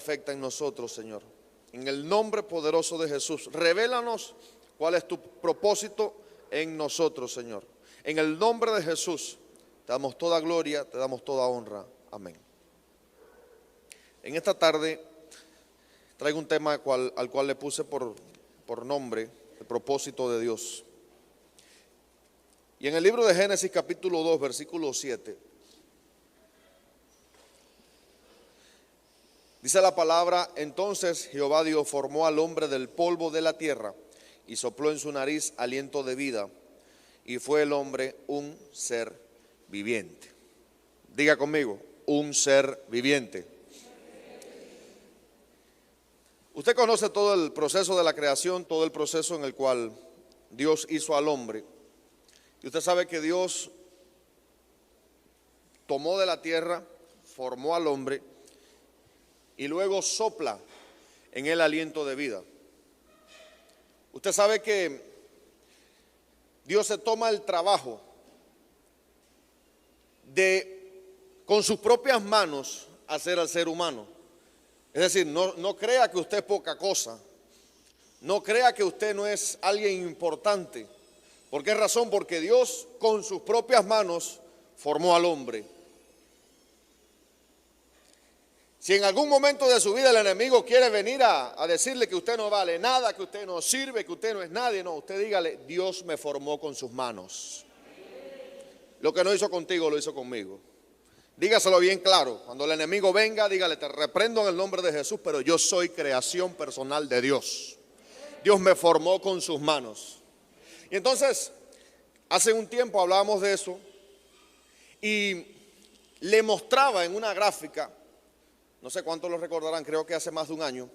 perfecta en nosotros, Señor. En el nombre poderoso de Jesús, revélanos cuál es tu propósito en nosotros, Señor. En el nombre de Jesús, te damos toda gloria, te damos toda honra. Amén. En esta tarde traigo un tema al cual le puse por nombre, el propósito de Dios. Y en el libro de Génesis capítulo 2, versículo 7, dice la palabra: entonces Jehová Dios formó al hombre del polvo de la tierra y sopló en su nariz aliento de vida, y fue el hombre un ser viviente. Diga conmigo, un ser viviente. Usted conoce todo el proceso de la creación, todo el proceso en el cual Dios hizo al hombre. Y usted sabe que Dios tomó de la tierra, formó al hombre y luego sopla en él aliento de vida. Usted sabe que Dios se toma el trabajo de, con sus propias manos, hacer al ser humano. Es decir, no crea que usted es poca cosa, no crea que usted no es alguien importante. ¿Por qué razón? Porque Dios con sus propias manos formó al hombre. Si en algún momento de su vida el enemigo quiere venir a decirle que usted no vale nada, que usted no sirve, que usted no es nadie, no, usted dígale: Dios me formó con sus manos. Lo que no hizo contigo, lo hizo conmigo. Dígaselo bien claro. Cuando el enemigo venga, dígale: te reprendo en el nombre de Jesús, pero yo soy creación personal de Dios. Dios me formó con sus manos. Y entonces, hace un tiempo hablábamos de eso y le mostraba en una gráfica, no sé cuántos lo recordarán, creo que hace más de un año,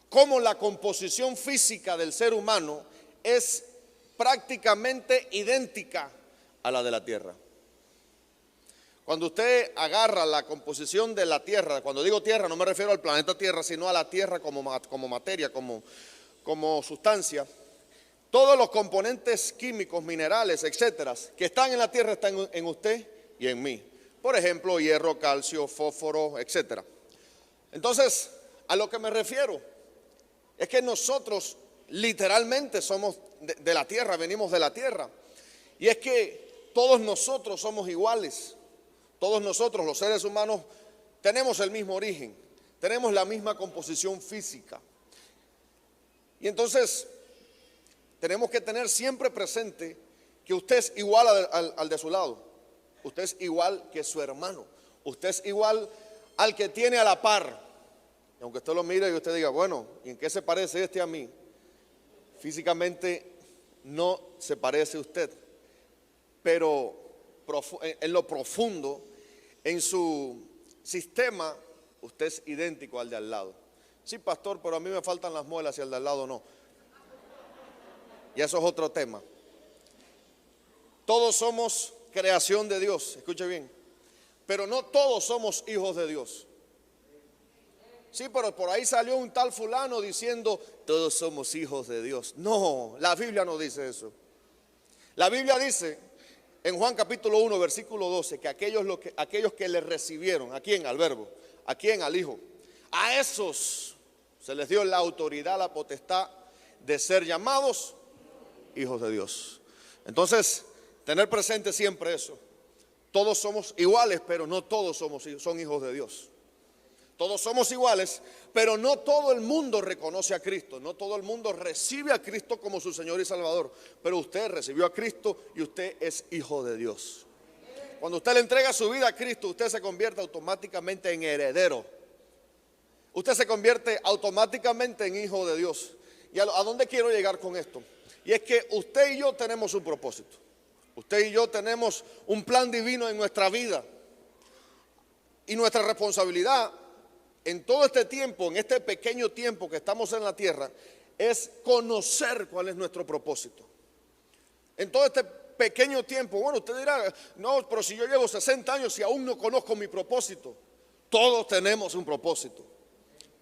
cómo la composición física del ser humano es prácticamente idéntica a la de la tierra. Cuando usted agarra la composición de la tierra, cuando digo tierra no me refiero al planeta Tierra, sino a la tierra como materia, como sustancia. Todos los componentes químicos, minerales, etcétera, que están en la tierra están en usted y en mí. Por ejemplo, hierro, calcio, fósforo, etcétera. Entonces, a lo que me refiero es que nosotros literalmente somos de la tierra, venimos de la tierra. Y es que todos nosotros somos iguales. Todos nosotros, los seres humanos, tenemos el mismo origen, tenemos la misma composición física. Y entonces tenemos que tener siempre presente que usted es igual al de su lado. Usted es igual que su hermano. Usted es igual al que tiene a la par. Y aunque usted lo mire y usted diga: bueno, ¿y en qué se parece este a mí? Físicamente no se parece usted, pero en lo profundo, en su sistema, usted es idéntico al de al lado. Sí, pastor, pero a mí me faltan las muelas y al de al lado no. Y eso es otro tema. Todos somos creación de Dios, escuche bien, pero no todos somos hijos de Dios. Sí, pero por ahí salió un tal fulano diciendo: todos somos hijos de Dios. No, la Biblia no dice eso. La Biblia dice en Juan capítulo 1, versículo 12, que aquellos que le recibieron, ¿a quién? Al Verbo. ¿A quién? Al Hijo. A esos se les dio la autoridad, la potestad de ser llamados hijos de Dios. Entonces, tener presente siempre eso. Todos somos iguales, pero no todos son hijos de Dios. Todos somos iguales, pero no todo el mundo reconoce a Cristo. No todo el mundo recibe a Cristo como su Señor y Salvador. Pero usted recibió a Cristo y usted es hijo de Dios. Cuando usted le entrega su vida a Cristo, usted se convierte automáticamente en heredero. Usted se convierte automáticamente en hijo de Dios. ¿Y a dónde quiero llegar con esto? Y es que usted y yo tenemos un propósito. Usted y yo tenemos un plan divino en nuestra vida. Y nuestra responsabilidad en todo este tiempo, en este pequeño tiempo que estamos en la tierra, es conocer cuál es nuestro propósito. En todo este pequeño tiempo, bueno, usted dirá: no, pero si yo llevo 60 años y aún no conozco mi propósito. Todos tenemos un propósito.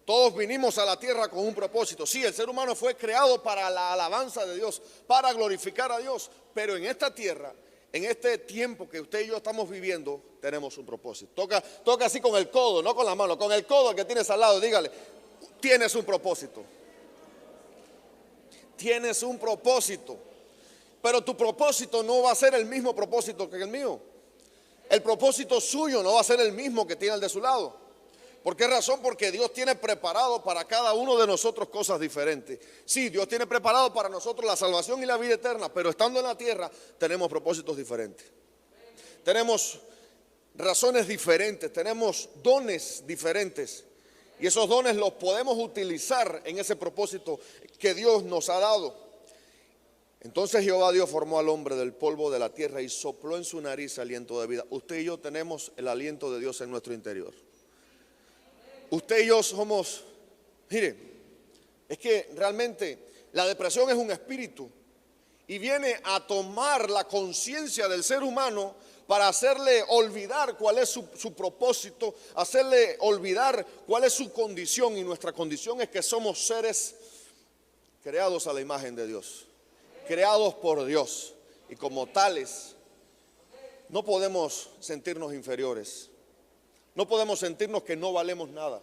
Todos vinimos a la tierra con un propósito. Sí, el ser humano fue creado para la alabanza de Dios, para glorificar a Dios. Pero en esta tierra En este tiempo que usted y yo estamos viviendo, tenemos un propósito. Toca así con el codo, no con la mano, con el codo al que tienes al lado, dígale, tienes un propósito. Tienes un propósito. Pero tu propósito no va a ser el mismo propósito que el mío. El propósito suyo no va a ser el mismo que tiene el de su lado. ¿Por qué razón? Porque Dios tiene preparado para cada uno de nosotros cosas diferentes. Sí, Dios tiene preparado para nosotros la salvación y la vida eterna, pero estando en la tierra tenemos propósitos diferentes. Tenemos razones diferentes, tenemos dones diferentes. Y esos dones los podemos utilizar en ese propósito que Dios nos ha dado. Entonces Jehová Dios formó al hombre del polvo de la tierra y sopló en su nariz aliento de vida. Usted y yo tenemos el aliento de Dios en nuestro interior. Usted y yo somos, mire, es que realmente la depresión es un espíritu y viene a tomar la conciencia del ser humano para hacerle olvidar cuál es su propósito, hacerle olvidar cuál es su condición. Y nuestra condición es que somos seres creados a la imagen de Dios, creados por Dios, y como tales no podemos sentirnos inferiores. No podemos sentirnos que no valemos nada.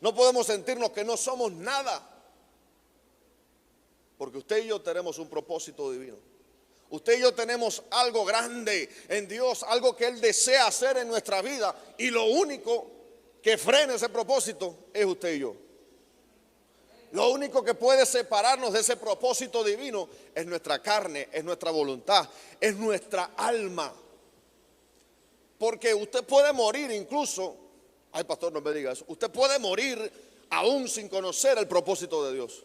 No podemos sentirnos que no somos nada. Porque usted y yo tenemos un propósito divino. Usted y yo tenemos algo grande en Dios, algo que Él desea hacer en nuestra vida. Y lo único que frena ese propósito es usted y yo. Lo único que puede separarnos de ese propósito divino es nuestra carne, es nuestra voluntad, es nuestra alma. Porque usted puede morir incluso, ay pastor no me diga eso, usted puede morir aún sin conocer el propósito de Dios.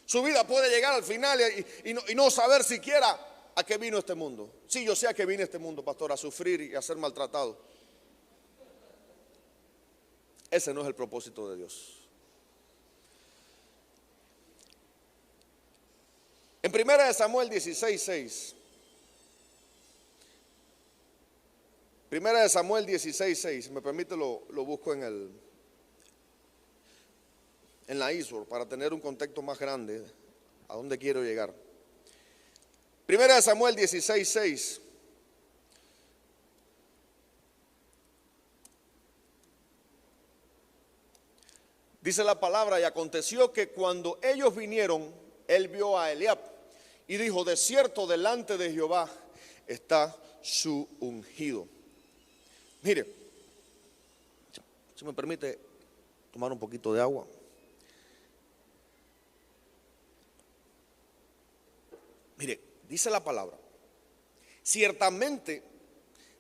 Su vida puede llegar al final y no saber siquiera a qué vino este mundo. Sí, yo sé a qué vine este mundo, pastor, a sufrir y a ser maltratado. Ese no es el propósito de Dios. En 1 Samuel 16:6. 1 Samuel 16:6, si me permite lo busco en la ISO para tener un contexto más grande a dónde quiero llegar. 1 Samuel 16:6. Dice la palabra, y aconteció que cuando ellos vinieron, él vio a Eliab y dijo, de cierto delante de Jehová está su ungido. Mire, si me permite tomar un poquito de agua. Mire, dice la palabra, ciertamente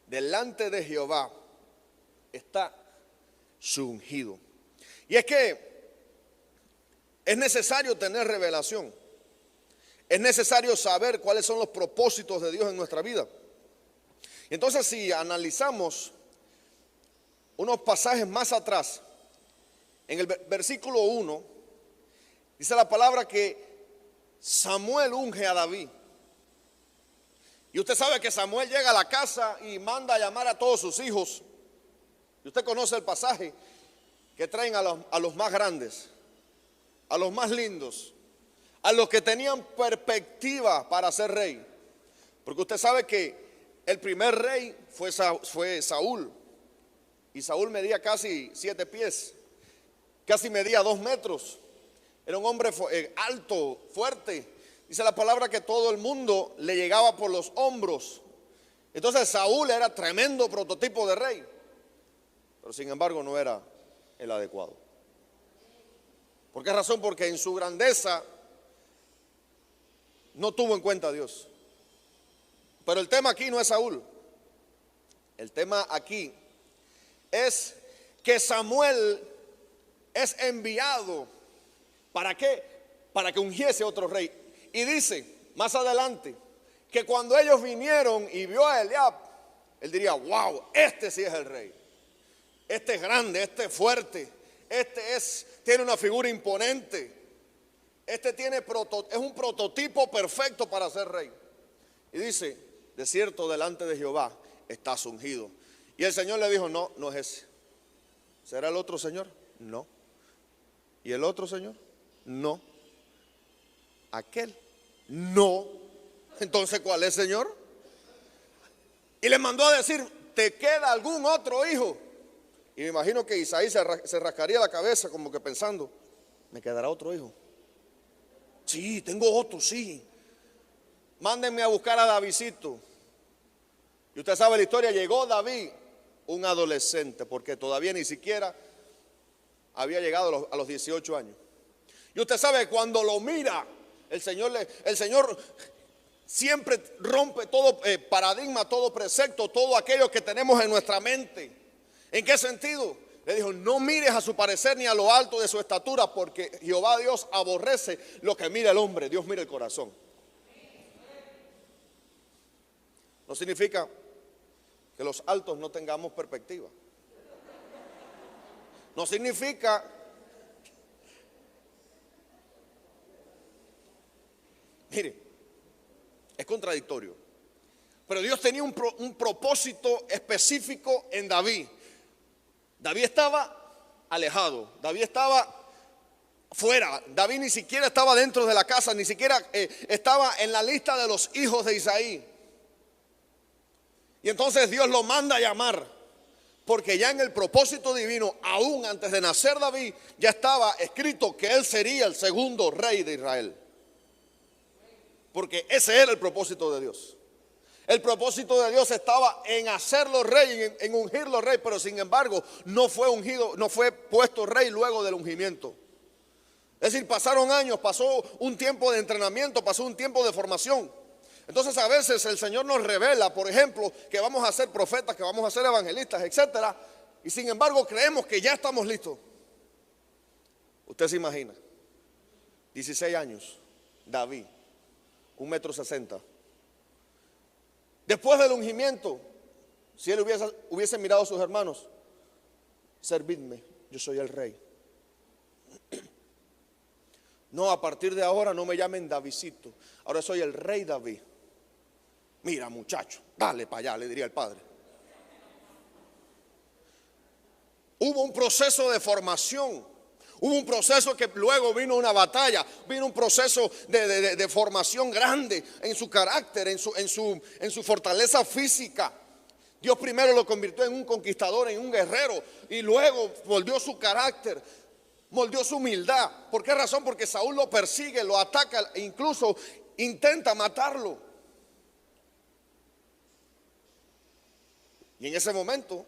delante de Jehová está su ungido. Y es que es necesario tener revelación. Es necesario saber cuáles son los propósitos de Dios en nuestra vida. Entonces, si analizamos unos pasajes más atrás, en el versículo 1, dice la palabra que Samuel unge a David. Y usted sabe que Samuel llega a la casa y manda a llamar a todos sus hijos. Y usted conoce el pasaje que traen a los más grandes, a los más lindos, a los que tenían perspectiva para ser rey. Porque usted sabe que el primer rey fue Saúl. Y Saúl medía casi 7 pies, casi medía 2 metros. Era un hombre alto, fuerte. Dice la palabra que todo el mundo le llegaba por los hombros. Entonces Saúl era tremendo prototipo de rey. Pero sin embargo no era el adecuado. ¿Por qué razón? Porque en su grandeza no tuvo en cuenta a Dios. Pero el tema aquí no es Saúl. El tema aquí es que Samuel es enviado. ¿Para qué? Para que ungiese otro rey. Y dice más adelante que cuando ellos vinieron y vio a Eliab, él diría, wow, este sí es el rey. Este es grande, este es fuerte, tiene una figura imponente. Este es un prototipo perfecto para ser rey. Y dice, de cierto delante de Jehová estás ungido. Y el Señor le dijo, no, no es ese. ¿Será el otro Señor? No. ¿Y el otro Señor? No. ¿Aquel? No. Entonces, ¿cuál es, Señor? Y le mandó a decir, ¿te queda algún otro hijo? Y me imagino que Isaí se rascaría la cabeza como que pensando, ¿me quedará otro hijo? Sí, tengo otro, sí. Mándenme a buscar a Davidcito. Y usted sabe la historia, llegó David, un adolescente, porque todavía ni siquiera había llegado a los 18 años. Y usted sabe, cuando lo mira, el Señor siempre rompe todo paradigma, todo precepto, todo aquello que tenemos en nuestra mente. ¿En qué sentido? Le dijo, no mires a su parecer ni a lo alto de su estatura, porque Jehová Dios aborrece lo que mira el hombre, Dios mira el corazón. No significa que los altos no tengamos perspectiva. No significa mire, es contradictorio. Pero Dios tenía un propósito específico en David. David estaba alejado, David estaba fuera, David ni siquiera estaba dentro de la casa, ni siquiera estaba en la lista de los hijos de Isaí. Y entonces Dios lo manda a llamar, porque ya en el propósito divino, aún antes de nacer David, ya estaba escrito que él sería el segundo rey de Israel. Porque ese era el propósito de Dios. El propósito de Dios estaba en hacerlo rey, en ungirlo rey, pero sin embargo no fue ungido, no fue puesto rey luego del ungimiento. Es decir, pasaron años, pasó un tiempo de entrenamiento, pasó un tiempo de formación. Entonces a veces el Señor nos revela, por ejemplo, que vamos a ser profetas, que vamos a ser evangelistas, etcétera, y sin embargo creemos que ya estamos listos. Usted se imagina, 16 años, David, 1,60 m. Después del ungimiento, si él hubiese mirado a sus hermanos, servidme, yo soy el rey. No, a partir de ahora no me llamen Davidcito, ahora soy el rey David. Mira, muchacho, dale para allá, le diría el padre. Hubo un proceso de formación. Hubo un proceso que luego vino una batalla, vino un proceso de formación grande en su carácter, en su fortaleza física. Dios primero lo convirtió en un conquistador, en un guerrero, y luego moldeó su carácter, moldeó su humildad. ¿Por qué razón? Porque Saúl lo persigue, lo ataca e incluso intenta matarlo. Y en ese momento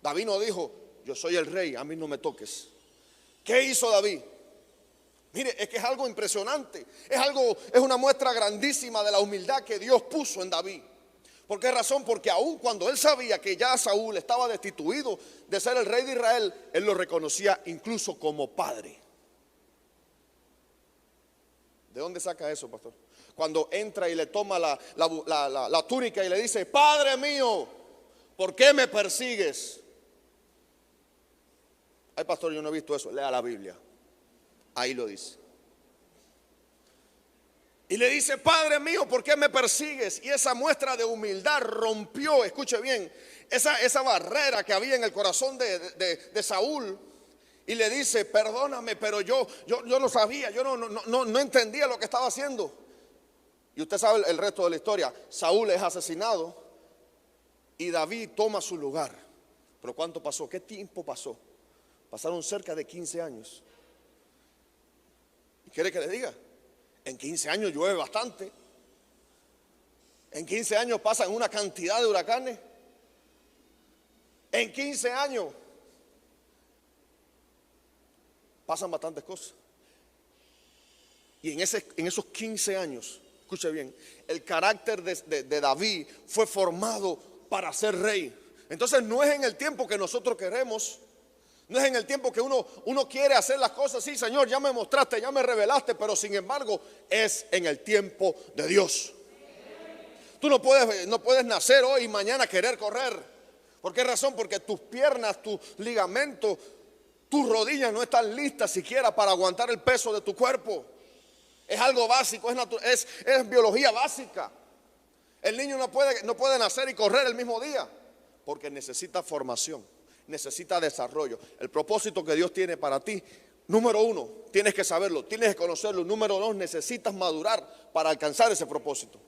David no dijo, yo soy el rey, a mí no me toques. ¿Qué hizo David? Mire, es que es algo impresionante. Es una muestra grandísima de la humildad que Dios puso en David. ¿Por qué razón? Porque aun cuando él sabía que ya Saúl estaba destituido de ser el rey de Israel, él lo reconocía incluso como padre. ¿De dónde saca eso, pastor? Cuando entra y le toma la túnica y le dice, Padre mío, ¿por qué me persigues? Ay, pastor, yo no he visto eso. Lea la Biblia. Ahí lo dice. Y le dice, Padre mío, ¿por qué me persigues? Y esa muestra de humildad rompió, escuche bien, esa barrera que había en el corazón de Saúl. Y le dice, perdóname, pero yo no sabía, yo no entendía lo que estaba haciendo. Y usted sabe el resto de la historia. Saúl es asesinado y David toma su lugar. Pero ¿cuánto pasó? ¿Qué tiempo pasó? Pasaron cerca de 15 años. ¿Y quiere que le diga? En 15 años llueve bastante. En 15 años pasan una cantidad de huracanes. En 15 años pasan bastantes cosas. Y en esos 15 años, escuche bien, el carácter de David fue formado para ser rey. Entonces no es en el tiempo que nosotros queremos. No es en el tiempo que uno quiere hacer las cosas. Sí, Señor, ya me mostraste, ya me revelaste, pero sin embargo es en el tiempo de Dios. Tú no puedes nacer hoy y mañana querer correr. ¿Por qué razón? Porque tus piernas, tus ligamentos, tus rodillas no están listas siquiera para aguantar el peso de tu cuerpo. Es algo básico, es biología básica. El niño no puede nacer y correr el mismo día, porque necesita formación. Necesita desarrollo. El propósito que Dios tiene para ti, número 1, tienes que saberlo, tienes que conocerlo. Número 2, necesitas madurar para alcanzar ese propósito.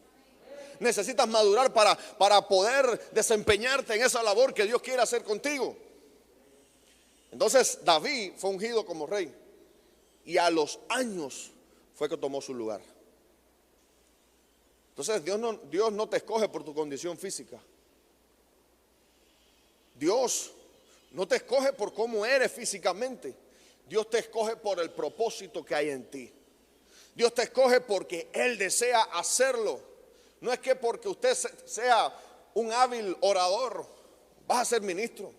necesitas madurar para poder desempeñarte en esa labor que Dios quiere hacer contigo. Entonces David fue ungido como rey y a los años fue que tomó su lugar. Entonces Dios no te escoge por tu condición física. Dios no te escoge por cómo eres físicamente. Dios te escoge por el propósito que hay en ti. Dios te escoge porque Él desea hacerlo. No es que porque usted sea un hábil orador vas a ser ministro.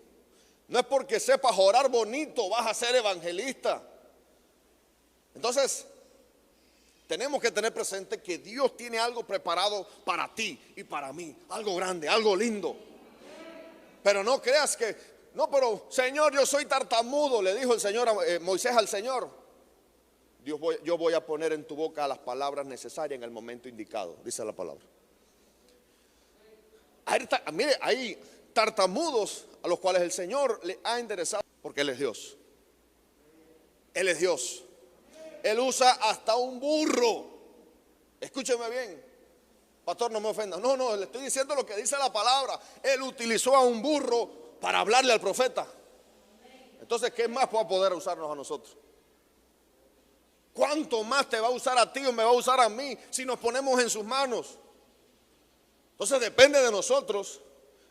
No es porque sepas orar bonito vas a ser evangelista. Entonces tenemos que tener presente que Dios tiene algo preparado para ti y para mí. Algo grande, algo lindo. Pero no creas que, no, pero Señor, yo soy tartamudo, le dijo el Señor, Moisés al Señor. Yo voy a poner en tu boca las palabras necesarias en el momento indicado, dice la palabra. Mire, hay tartamudos a los cuales el Señor le ha enderezado porque Él es Dios. Él es Dios. Él usa hasta un burro. Escúcheme bien, pastor, no me ofenda. No, le estoy diciendo lo que dice la palabra. Él utilizó a un burro para hablarle al profeta. Entonces, ¿qué más va a poder usarnos a nosotros? ¿Cuánto más te va a usar a ti o me va a usar a mí si nos ponemos en sus manos? Entonces depende de nosotros.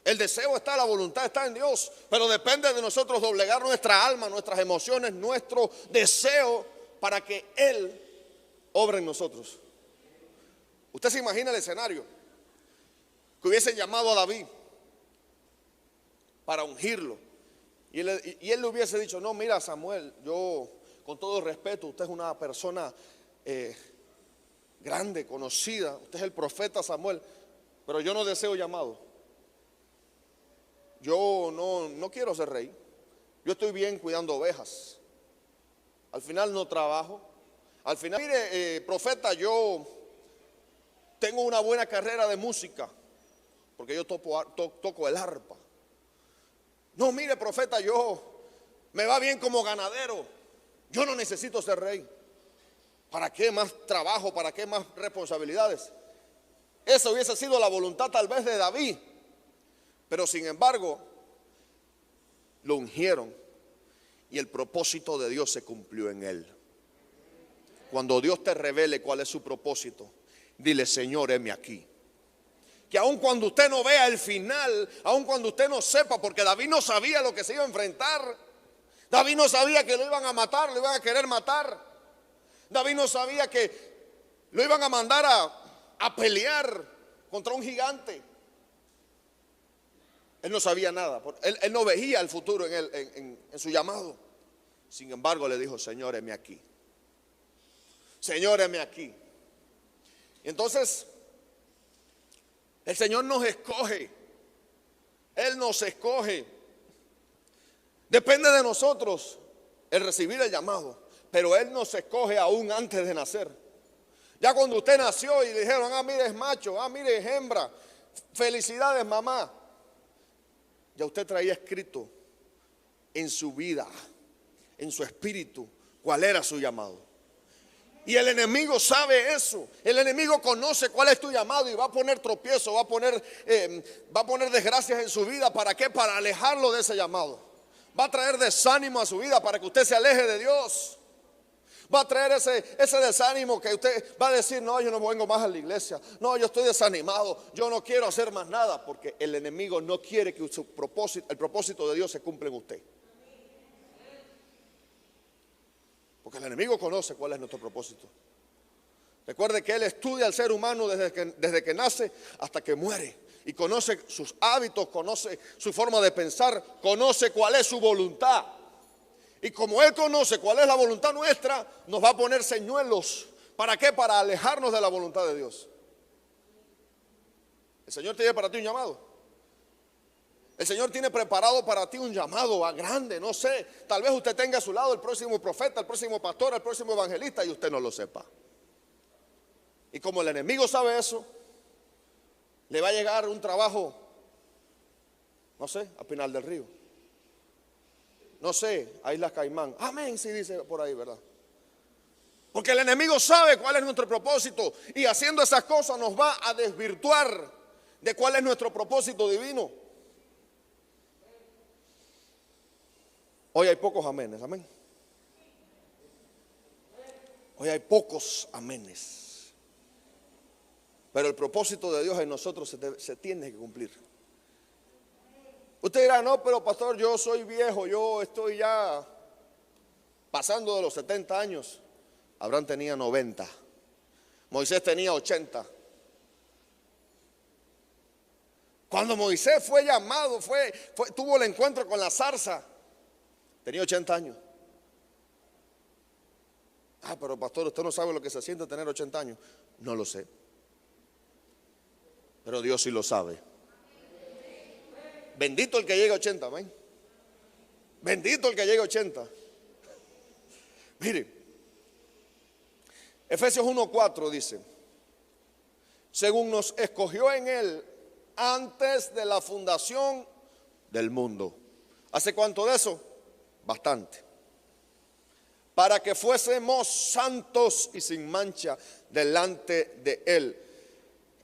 El deseo está, la voluntad está en Dios, pero depende de nosotros doblegar nuestra alma, nuestras emociones, nuestro deseo para que Él obre en nosotros. Usted se imagina el escenario que hubiesen llamado a David para ungirlo y él le hubiese dicho: no, mira, Samuel, yo con todo respeto, usted es una persona grande, conocida, usted es el profeta Samuel, pero yo no deseo llamado. Yo no quiero ser rey. Yo estoy bien cuidando ovejas. Al final no trabajo. Al final, mire, profeta, yo tengo una buena carrera de música, porque yo toco el arpa. No, mire, profeta, yo me va bien como ganadero. Yo no necesito ser rey. ¿Para qué más trabajo? ¿Para qué más responsabilidades? Esa hubiese sido la voluntad tal vez de David. Pero sin embargo, lo ungieron y el propósito de Dios se cumplió en él. Cuando Dios te revele cuál es su propósito, dile: Señor, heme aquí. Que aun cuando usted no vea el final, aun cuando usted no sepa, porque David no sabía lo que se iba a enfrentar. David no sabía que lo iban a matar, lo iban a querer matar. David no sabía que lo iban a mandar a pelear contra un gigante. Él no sabía nada, él no veía el futuro en su llamado. Sin embargo, le dijo: Señor, heme aquí. Señor, heme aquí. Y entonces el Señor nos escoge. Él nos escoge. Depende de nosotros el recibir el llamado, pero Él nos escoge aún antes de nacer. Ya cuando usted nació y le dijeron: ah, mire, es macho, ah, mire, es hembra, felicidades, mamá. Ya usted traía escrito en su vida, en su espíritu, cuál era su llamado. Y el enemigo sabe eso. El enemigo conoce cuál es tu llamado y va a poner tropiezo, va a poner desgracias en su vida. ¿Para qué? Para alejarlo de ese llamado. Va a traer desánimo a su vida para que usted se aleje de Dios. Va a traer ese desánimo que usted va a decir: no, yo no vengo más a la iglesia. No, yo estoy desanimado. Yo no quiero hacer más nada. Porque el enemigo no quiere que el propósito de Dios se cumpla en usted. Porque el enemigo conoce cuál es nuestro propósito. Recuerde que él estudia al ser humano desde que nace hasta que muere. Y conoce sus hábitos, conoce su forma de pensar, conoce cuál es su voluntad. Y como Él conoce cuál es la voluntad nuestra, nos va a poner señuelos. ¿Para qué? Para alejarnos de la voluntad de Dios. El Señor tiene para ti un llamado. El Señor tiene preparado para ti un llamado a grande, no sé. Tal vez usted tenga a su lado el próximo profeta, el próximo pastor, el próximo evangelista y usted no lo sepa. Y como el enemigo sabe eso, le va a llegar un trabajo, no sé, a Pinal del Río. No sé, a Islas Caimán. Amén, sí dice por ahí, ¿verdad? Porque el enemigo sabe cuál es nuestro propósito y haciendo esas cosas nos va a desvirtuar de cuál es nuestro propósito divino. Hoy hay pocos amenes, amén. Hoy hay pocos amenes. Pero el propósito de Dios en nosotros se tiene que cumplir. Usted dirá, no, pero pastor, yo soy viejo, yo estoy ya pasando de los 70 años. Abraham tenía 90. Moisés tenía 80. Cuando Moisés fue llamado, tuvo el encuentro con la zarza, tenía 80 años. Ah, pero pastor, usted no sabe lo que se siente tener 80 años. No lo sé. Pero Dios sí lo sabe. Bendito el que llegue a 80, amén. Bendito el que llegue a 80. Mire, Efesios 1:4 dice: según nos escogió en Él antes de la fundación del mundo. ¿Hace cuánto de eso? Bastante. Para que fuésemos santos y sin mancha delante de Él,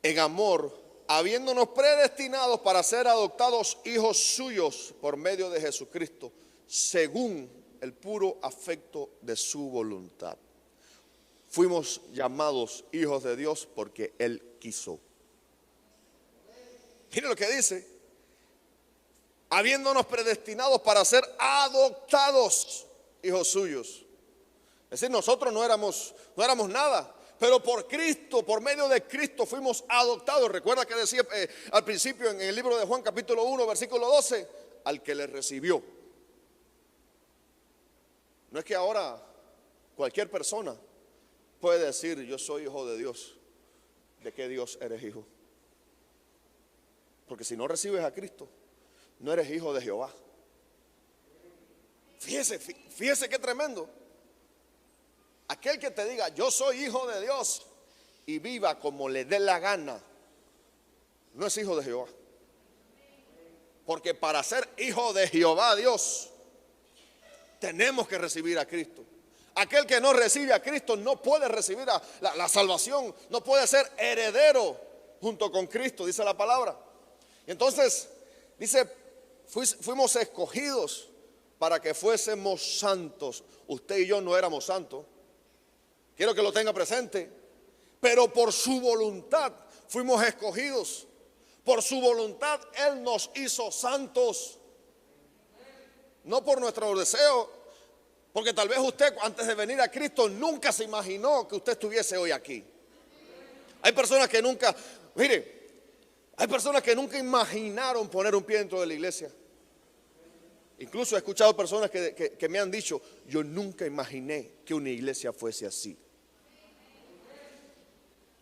en amor, habiéndonos predestinados para ser adoptados hijos suyos por medio de Jesucristo, según el puro afecto de su voluntad. Fuimos llamados hijos de Dios porque Él quiso. Mire lo que dice: habiéndonos predestinados para ser adoptados hijos suyos. Es decir, nosotros no éramos nada, pero por Cristo, por medio de Cristo fuimos adoptados. Recuerda que decía al principio en el libro de Juan capítulo 1 versículo 12, al que le recibió. No es que ahora cualquier persona puede decir, yo soy hijo de Dios. ¿De qué Dios eres hijo? Porque si no recibes a Cristo, no eres hijo de Jehová. Fíjese qué tremendo. Aquel que te diga, yo soy hijo de Dios, y viva como le dé la gana, no es hijo de Jehová. Porque para ser hijo de Jehová Dios, tenemos que recibir a Cristo. Aquel que no recibe a Cristo no puede recibir la salvación, no puede ser heredero junto con Cristo, dice la palabra. Y entonces dice, fuimos escogidos para que fuésemos santos. Usted y yo no éramos santos, quiero que lo tenga presente, pero por su voluntad fuimos escogidos. Por su voluntad Él nos hizo santos, no por nuestro deseo. Porque tal vez usted antes de venir a Cristo nunca se imaginó que usted estuviese hoy aquí. Hay personas que nunca, mire, hay personas que nunca imaginaron poner un pie dentro de la iglesia. Incluso he escuchado personas que me han dicho, yo nunca imaginé que una iglesia fuese así.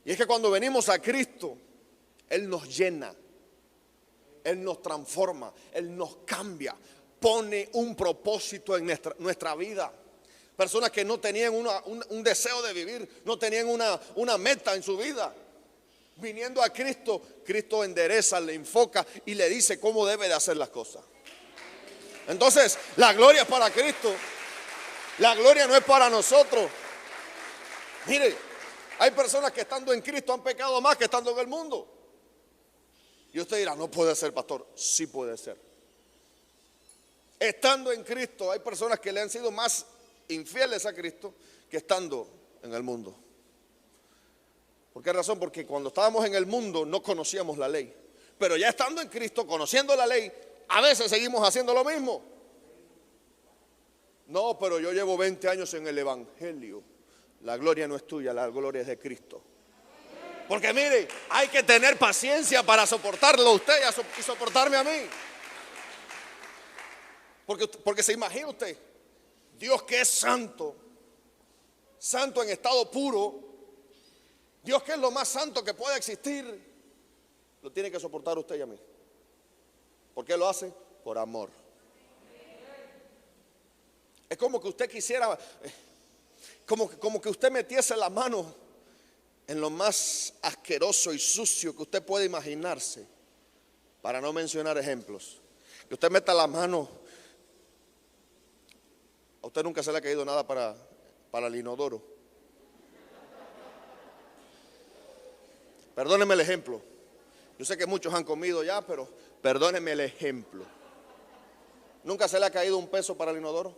Y es que cuando venimos a Cristo, Él nos llena, Él nos transforma, Él nos cambia. Pone un propósito en nuestra vida. Personas que no tenían un deseo de vivir, no tenían una meta en su vida. Viniendo a Cristo, Cristo endereza, le enfoca y le dice cómo debe de hacer las cosas. Entonces, la gloria es para Cristo. La gloria no es para nosotros. Mire, hay personas que estando en Cristo han pecado más que estando en el mundo. Y usted dirá, no puede ser, pastor. Sí puede ser. Estando en Cristo, hay personas que le han sido más infieles a Cristo que estando en el mundo. ¿Por qué razón? Porque cuando estábamos en el mundo no conocíamos la ley. Pero ya estando en Cristo, conociendo la ley, a veces seguimos haciendo lo mismo. No, pero yo llevo 20 años en el Evangelio. La gloria no es tuya, la gloria es de Cristo. Porque mire, hay que tener paciencia para soportarlo a usted y soportarme a mí. Porque se imagina usted, Dios que es santo, santo en estado puro, Dios que es lo más santo que puede existir, lo tiene que soportar usted y a mí. ¿Por qué lo hace? Por amor. Es como que usted quisiera, como que usted metiese la mano en lo más asqueroso y sucio que usted puede imaginarse, para no mencionar ejemplos. Que usted meta la mano. A usted nunca se le ha caído nada para el inodoro. Perdónenme el ejemplo. Yo sé que muchos han comido ya, pero perdónenme el ejemplo. ¿Nunca se le ha caído un peso para el inodoro?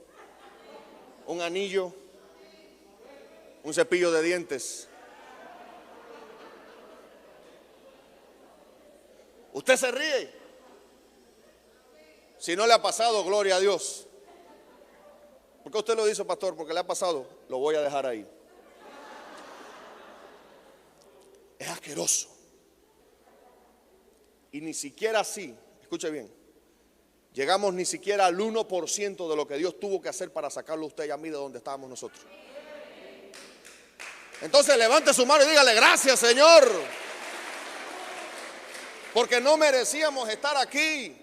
¿Un anillo? ¿Un cepillo de dientes? Usted se ríe. Si no le ha pasado, gloria a Dios. ¿Por qué usted lo dice, pastor? Porque le ha pasado. Lo voy a dejar ahí. Es asqueroso. Y ni siquiera así, escuche bien, llegamos ni siquiera al 1% de lo que Dios tuvo que hacer para sacarlo a usted y a mí de donde estábamos nosotros. Entonces levante su mano y dígale: gracias, Señor, porque no merecíamos estar aquí.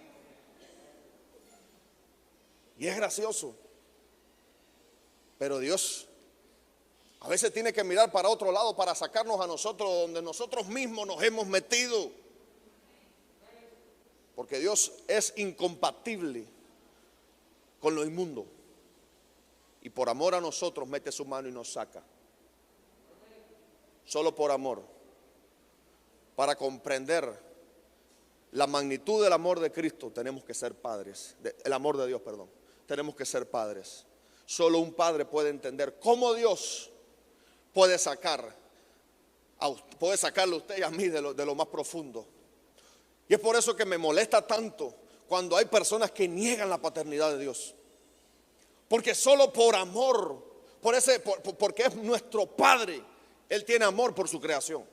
Y es gracioso, pero Dios a veces tiene que mirar para otro lado para sacarnos a nosotros donde nosotros mismos nos hemos metido. Porque Dios es incompatible con lo inmundo. Y por amor a nosotros mete su mano y nos saca. Solo por amor. Para comprender la magnitud del amor de Cristo tenemos que ser padres. El amor de Dios, perdón. Tenemos que ser padres. Solo un padre puede entender cómo Dios puede sacarle a usted y a mí de lo más profundo. Y es por eso que me molesta tanto cuando hay personas que niegan la paternidad de Dios. Porque solo por amor, porque es nuestro Padre, Él tiene amor por su creación.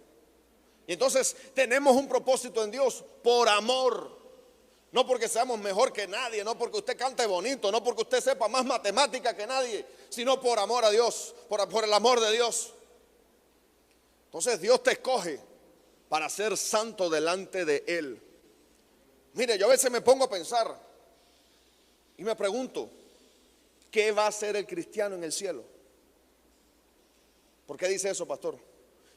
Y entonces tenemos un propósito en Dios por amor. No porque seamos mejor que nadie, no porque usted cante bonito, no porque usted sepa más matemática que nadie, sino por amor a Dios, por el amor de Dios. Entonces Dios te escoge para ser santo delante de Él. Mire, yo a veces me pongo a pensar y me pregunto, ¿qué va a hacer el cristiano en el cielo? ¿Por qué dice eso, pastor?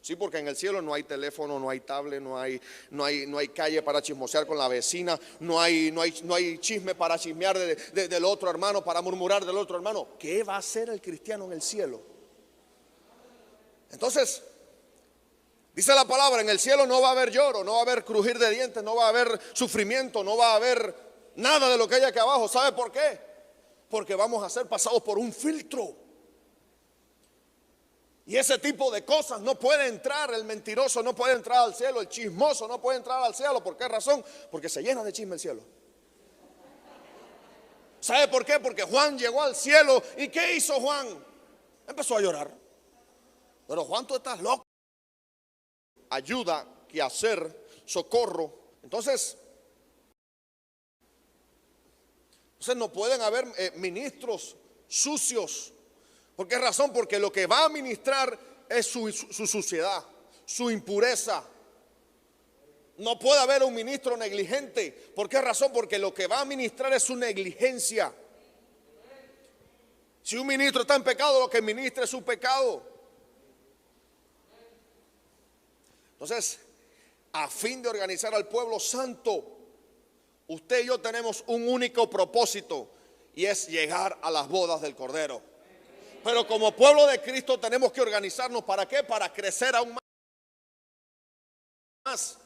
Sí, porque en el cielo no hay teléfono, no hay tablet, no hay calle para chismosear con la vecina, no hay chisme para chismear del otro hermano, para murmurar del otro hermano. ¿Qué va a hacer el cristiano en el cielo? Entonces, dice la palabra, en el cielo no va a haber lloro, no va a haber crujir de dientes, no va a haber sufrimiento, no va a haber nada de lo que hay aquí abajo. ¿Sabe por qué? Porque vamos a ser pasados por un filtro. Y ese tipo de cosas no puede entrar, el mentiroso no puede entrar al cielo, el chismoso no puede entrar al cielo. ¿Por qué razón? Porque se llena de chisme el cielo. ¿Sabe por qué? Porque Juan llegó al cielo. ¿Y qué hizo Juan? Empezó a llorar. Pero Juan, tú estás loco. Ayuda, quehacer, socorro. Entonces no pueden haber ministros sucios. ¿Por qué razón? Porque lo que va a ministrar es su suciedad, su impureza. No puede haber un ministro negligente. ¿Por qué razón? Porque lo que va a ministrar es su negligencia. Si un ministro está en pecado, lo que ministra es su pecado. Entonces, a fin de organizar al pueblo santo, usted y yo tenemos un único propósito, y es llegar a las bodas del Cordero. Pero como pueblo de Cristo tenemos que organizarnos. ¿Para qué? Para crecer aún más.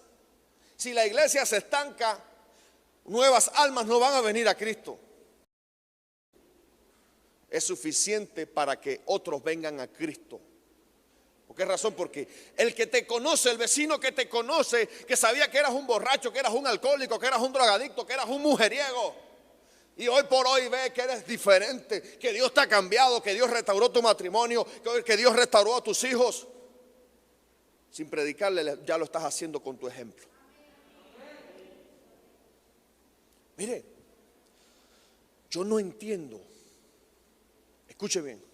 Si la iglesia se estanca, nuevas almas no van a venir a Cristo. Es suficiente para que otros vengan a Cristo. ¿Por qué razón? Porque el que te conoce, el vecino que te conoce, que sabía que eras un borracho, que eras un alcohólico, que eras un drogadicto, que eras un mujeriego, y hoy por hoy ve que eres diferente, que Dios te ha cambiado, que Dios restauró tu matrimonio, que Dios restauró a tus hijos. Sin predicarle, ya lo estás haciendo con tu ejemplo. Mire, yo no entiendo, escuche bien,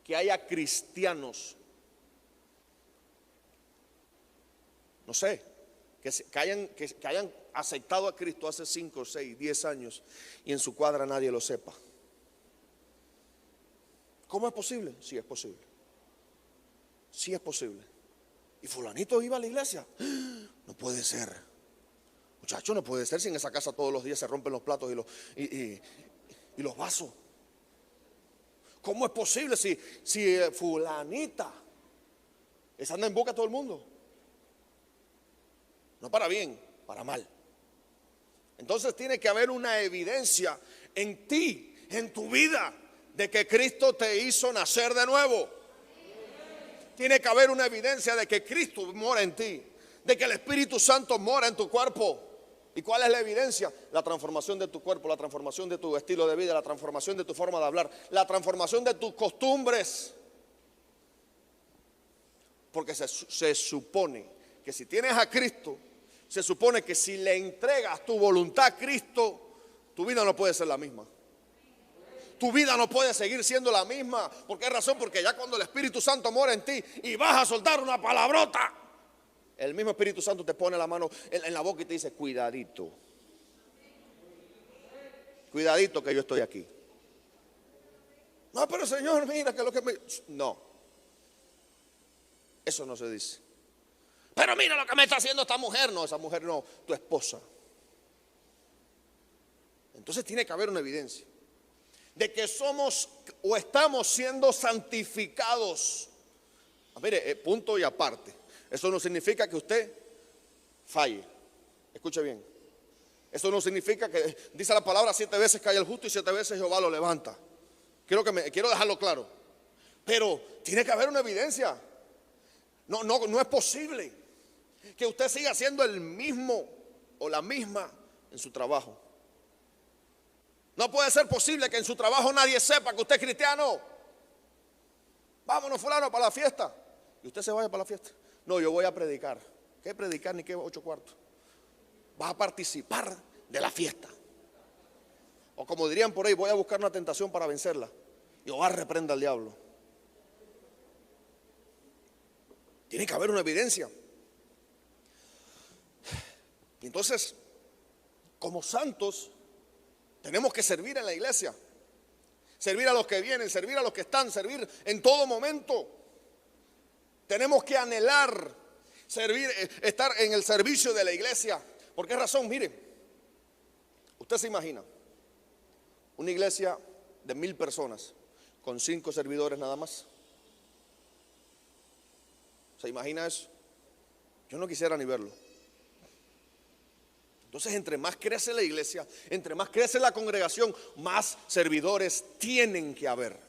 que haya cristianos, no sé, que hayan aceptado a Cristo hace 5, 6, 10 años y en su cuadra nadie lo sepa. ¿Cómo es posible? Sí es posible. Sí es posible. ¿Y fulanito iba a la iglesia? No puede ser. Muchacho, no puede ser si en esa casa todos los días se rompen los platos y los vasos. ¿Cómo es posible si fulanita esa anda en boca a todo el mundo? No para bien, para mal. Entonces tiene que haber una evidencia en ti, en tu vida, de que Cristo te hizo nacer de nuevo. Tiene que haber una evidencia de que Cristo mora en ti, de que el Espíritu Santo mora en tu cuerpo. ¿Y cuál es la evidencia? La transformación de tu cuerpo, la transformación de tu estilo de vida, la transformación de tu forma de hablar, la transformación de tus costumbres. Porque se supone que si tienes a Cristo, se supone que si le entregas tu voluntad a Cristo, tu vida no puede ser la misma. Tu vida no puede seguir siendo la misma. ¿Por qué razón? Porque ya cuando el Espíritu Santo mora en ti y vas a soltar una palabrota, el mismo Espíritu Santo te pone la mano en la boca y te dice: cuidadito, cuidadito que yo estoy aquí. No, pero Señor, mira que lo que me... No, eso no se dice. Pero mira lo que me está haciendo esta mujer. No, esa mujer no, tu esposa. Entonces tiene que haber una evidencia de que somos o estamos siendo santificados. Mire, punto y aparte. Eso no significa que usted falle. Escuche bien. Eso no significa que, dice la palabra, 7 veces cae el justo y 7 veces Jehová lo levanta. Quiero dejarlo claro. Pero tiene que haber una evidencia. No es posible que usted siga siendo el mismo o la misma en su trabajo. No puede ser posible que en su trabajo nadie sepa que usted es cristiano. Vámonos fulano para la fiesta. Y usted se vaya para la fiesta. No, yo voy a predicar. ¿Qué predicar ni qué 8 cuartos? Vas a participar de la fiesta. O como dirían por ahí, voy a buscar una tentación para vencerla. Jehová reprenda al diablo. Tiene que haber una evidencia. Y entonces, como santos, tenemos que servir en la iglesia. Servir a los que vienen, servir a los que están, servir en todo momento. Tenemos que anhelar servir, estar en el servicio de la iglesia. ¿Por qué razón? Mire, usted se imagina una iglesia de 1000 personas con 5 servidores nada más. ¿Se imagina eso? Yo no quisiera ni verlo. Entonces, entre más crece la iglesia, entre más crece la congregación, más servidores tienen que haber.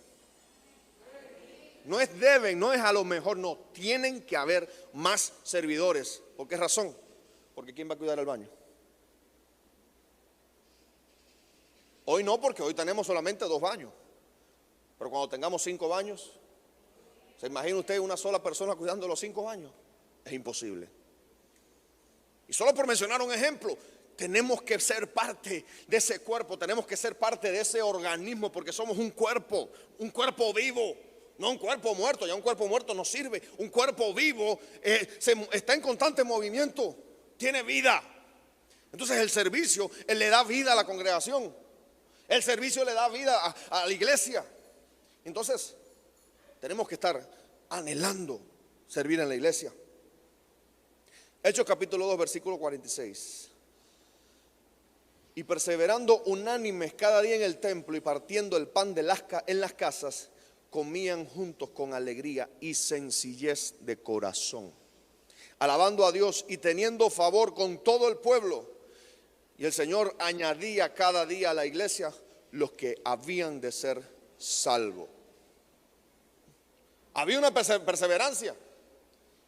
No es deben, no es a lo mejor, no. Tienen que haber más servidores. ¿Por qué razón? Porque ¿quién va a cuidar el baño? Hoy no, porque hoy tenemos solamente 2 baños. Pero cuando tengamos 5 baños, ¿se imagina usted una sola persona cuidando los 5 baños? Es imposible. Y solo por mencionar un ejemplo, tenemos que ser parte de ese cuerpo, tenemos que ser parte de ese organismo, porque somos un cuerpo vivo. No un cuerpo muerto, ya un cuerpo muerto no sirve. Un cuerpo vivo está en constante movimiento, tiene vida. Entonces el servicio, él le da vida a la congregación. El servicio le da vida a la iglesia. Entonces tenemos que estar anhelando servir en la iglesia. Hechos capítulo 2 versículo 46. Y perseverando unánimes cada día en el templo y partiendo el pan en las casas, comían juntos con alegría y sencillez de corazón, alabando a Dios y teniendo favor con todo el pueblo. Y el Señor añadía cada día a la iglesia los que habían de ser salvos. Había una perseverancia.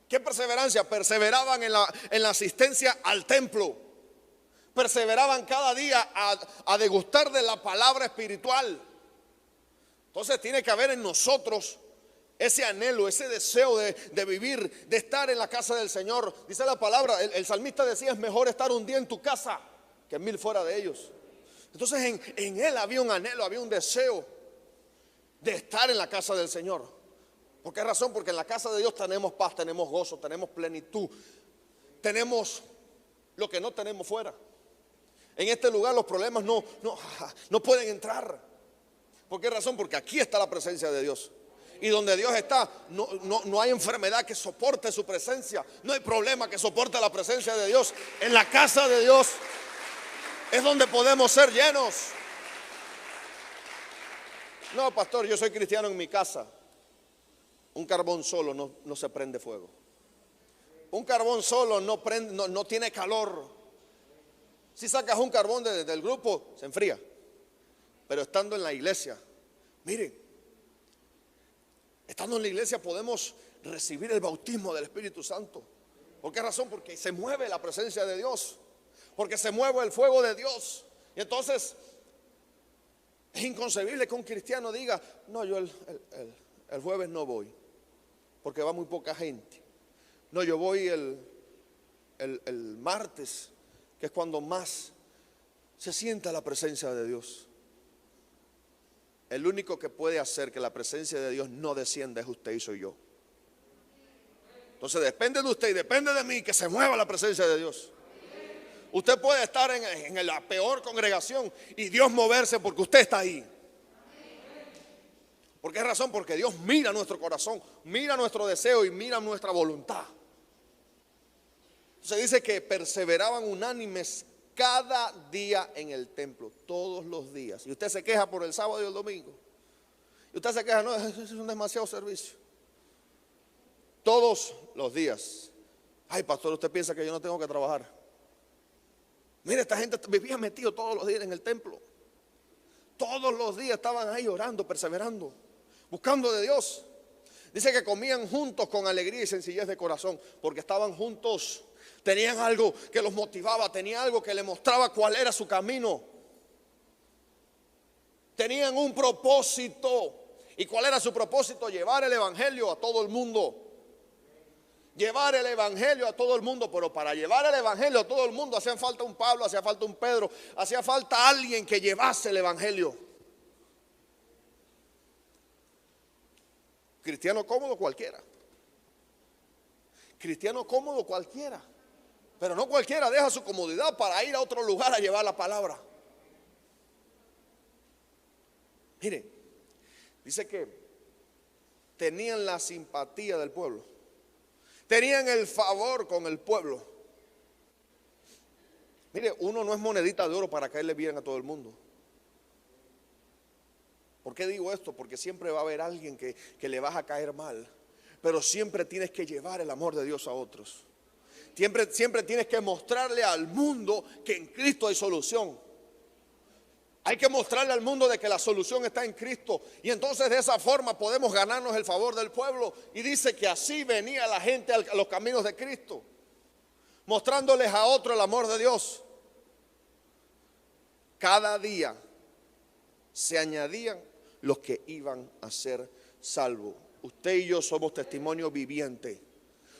¿Qué perseverancia? Perseveraban en la asistencia al templo. Perseveraban cada día a degustar de la palabra espiritual. Entonces tiene que haber en nosotros ese anhelo, ese deseo de vivir, de estar en la casa del Señor. Dice la palabra, el salmista decía: es mejor estar un día en tu casa que 1000 fuera de ellos. Entonces en él había un anhelo, había un deseo de estar en la casa del Señor. ¿Por qué razón? Porque en la casa de Dios tenemos paz, tenemos gozo, tenemos plenitud, tenemos lo que no tenemos fuera. En este lugar los problemas no pueden entrar. ¿Por qué razón? Porque aquí está la presencia de Dios. Y donde Dios está, no hay enfermedad que soporte su presencia. No hay problema que soporte la presencia de Dios. En la casa de Dios es donde podemos ser llenos. No, pastor, yo soy cristiano en mi casa. Un carbón solo no se prende fuego. un carbón solo no prende, no tiene calor. Si sacas un carbón del grupo, se enfría. Pero estando en la iglesia, miren, estando en la iglesia podemos recibir el bautismo del Espíritu Santo. ¿Por qué razón? Porque se mueve la presencia de Dios, porque se mueve el fuego de Dios. Y entonces es inconcebible que un cristiano diga: no, yo el jueves no voy, porque va muy poca gente. No, yo voy el martes, que es cuando más se sienta la presencia de Dios. El único que puede hacer que la presencia de Dios no descienda es usted y soy yo. Entonces depende de usted y depende de mí que se mueva la presencia de Dios. Usted puede estar en la peor congregación y Dios moverse porque usted está ahí. ¿Por qué razón? Porque Dios mira nuestro corazón, mira nuestro deseo y mira nuestra voluntad. Se dice que perseveraban unánimes cada día en el templo, todos los días. Y usted se queja por el sábado y el domingo. Y usted se queja: no, es un demasiado servicio. Todos los días. Ay, pastor, usted piensa que yo no tengo que trabajar. Mire, esta gente vivía metido todos los días en el templo. Todos los días estaban ahí orando, perseverando, buscando de Dios. Dice que comían juntos con alegría y sencillez de corazón, porque estaban juntos. Tenían algo que los motivaba, tenían algo que les mostraba cuál era su camino. Tenían un propósito. ¿Y cuál era su propósito? Llevar el evangelio a todo el mundo. Llevar el evangelio a todo el mundo. Pero para llevar el evangelio a todo el mundo hacía falta un Pablo, hacía falta un Pedro, hacía falta alguien que llevase el evangelio. Cristiano cómodo cualquiera. Cristiano cómodo cualquiera. Pero no cualquiera deja su comodidad para ir a otro lugar a llevar la palabra. Mire, dice que tenían la simpatía del pueblo. Tenían el favor con el pueblo. Mire, uno no es monedita de oro para caerle bien a todo el mundo. ¿Por qué digo esto? Porque siempre va a haber alguien que le vas a caer mal. Pero siempre tienes que llevar el amor de Dios a otros. Siempre tienes que mostrarle al mundo que en Cristo hay solución. Hay que mostrarle al mundo de que la solución está en Cristo. Y entonces de esa forma podemos ganarnos el favor del pueblo. Y dice que así venía la gente a los caminos de Cristo, mostrándoles a otro el amor de Dios. Cada día se añadían los que iban a ser salvos. Usted y yo somos testimonio viviente.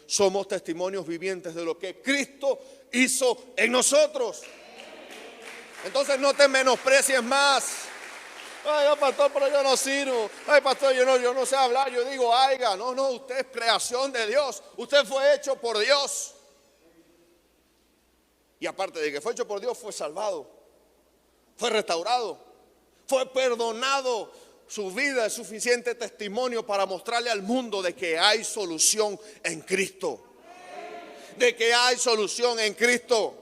Somos testimonios vivientes de lo que Cristo hizo en nosotros. Entonces no te menosprecies más. Ay, pastor, pero yo no sirvo. Ay, pastor, yo no sé hablar. Yo digo, aiga. No, usted es creación de Dios. Usted fue hecho por Dios. Y aparte de que fue hecho por Dios, fue salvado, fue restaurado, fue perdonado. Su vida es suficiente testimonio para mostrarle al mundo de que hay solución en Cristo. De que hay solución en Cristo.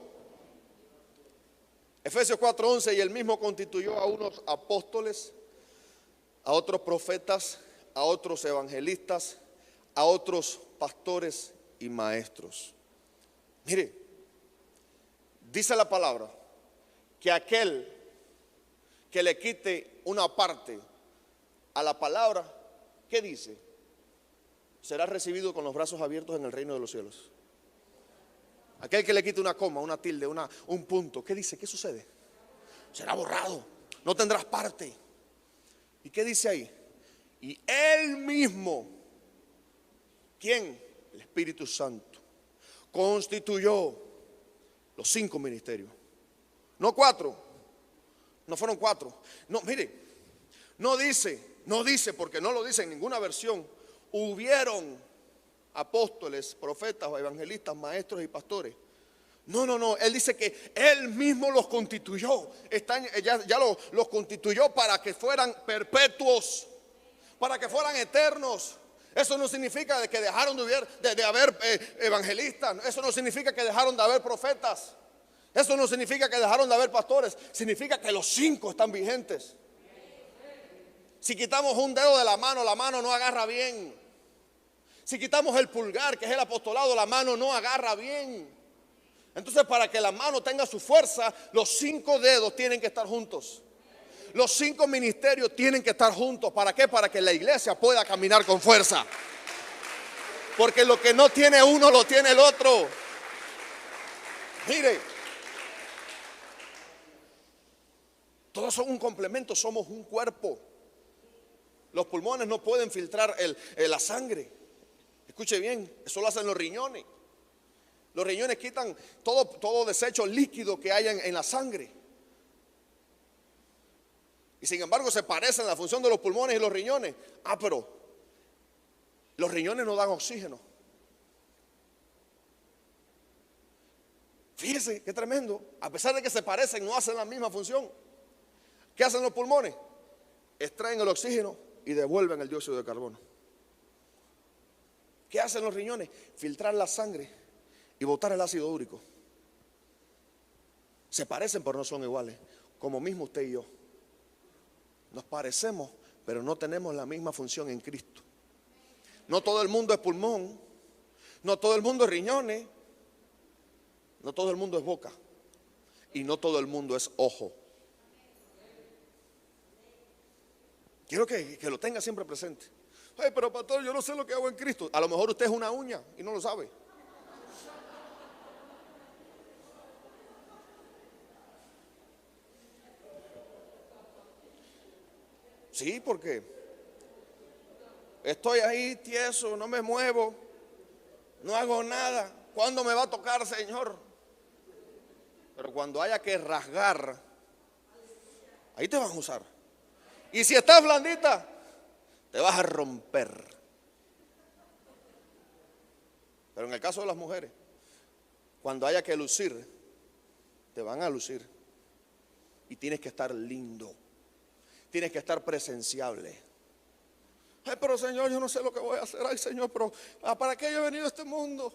Efesios 4:11: y él mismo constituyó a unos apóstoles, a otros profetas, a otros evangelistas, a otros pastores y maestros. Mire, dice la palabra que aquel que le quite una parte a la palabra, ¿qué dice? Será recibido con los brazos abiertos en el reino de los cielos. Aquel que le quite una coma, una tilde, un punto, ¿qué dice? ¿Qué sucede? Será borrado, no tendrás parte. ¿Y qué dice ahí? Y él mismo, ¿quién? El Espíritu Santo, constituyó los 5 ministerios. No 4, no fueron 4. No, mire, no dice, porque no lo dice en ninguna versión, hubieron apóstoles, profetas, evangelistas, maestros y pastores. No, él dice que él mismo los constituyó. Ya los constituyó para que fueran perpetuos, para que fueran eternos. Eso no significa que dejaron de haber evangelistas. Eso no significa que dejaron de haber profetas. Eso no significa que dejaron de haber pastores. Significa que los 5 están vigentes. Si quitamos un dedo de la mano no agarra bien. Si quitamos el pulgar, que es el apostolado, la mano no agarra bien. Entonces, para que la mano tenga su fuerza, los 5 dedos tienen que estar juntos. Los 5 ministerios tienen que estar juntos. ¿Para qué? Para que la iglesia pueda caminar con fuerza. Porque lo que no tiene uno, lo tiene el otro. Mire, todos son un complemento, somos un cuerpo. Los pulmones no pueden filtrar la sangre. Escuche bien, eso lo hacen los riñones. Los riñones quitan todo desecho líquido que haya en la sangre. Y sin embargo se parecen la función de los pulmones y los riñones. Pero los riñones no dan oxígeno. Fíjese qué tremendo. A pesar de que se parecen, no hacen la misma función. ¿Qué hacen los pulmones? Extraen el oxígeno y devuelven el dióxido de carbono. ¿Qué hacen los riñones? Filtrar la sangre y botar el ácido úrico. Se parecen pero no son iguales. Como mismo usted y yo. Nos parecemos pero no tenemos la misma función en Cristo. No todo el mundo es pulmón. No todo el mundo es riñones. No todo el mundo es boca. Y no todo el mundo es ojo. Quiero que lo tenga siempre presente. Ay, pero pastor, yo no sé lo que hago en Cristo. A lo mejor usted es una uña y no lo sabe. Sí, porque estoy ahí tieso, no me muevo, no hago nada. ¿Cuándo me va a tocar, Señor? Pero cuando haya que rasgar, ahí te van a usar. Y si estás blandita, te vas a romper. Pero en el caso de las mujeres, cuando haya que lucir, te van a lucir. Y tienes que estar lindo. Tienes que estar presenciable. Ay, pero Señor, yo no sé lo que voy a hacer. Ay, Señor, pero ¿para qué yo he venido a este mundo?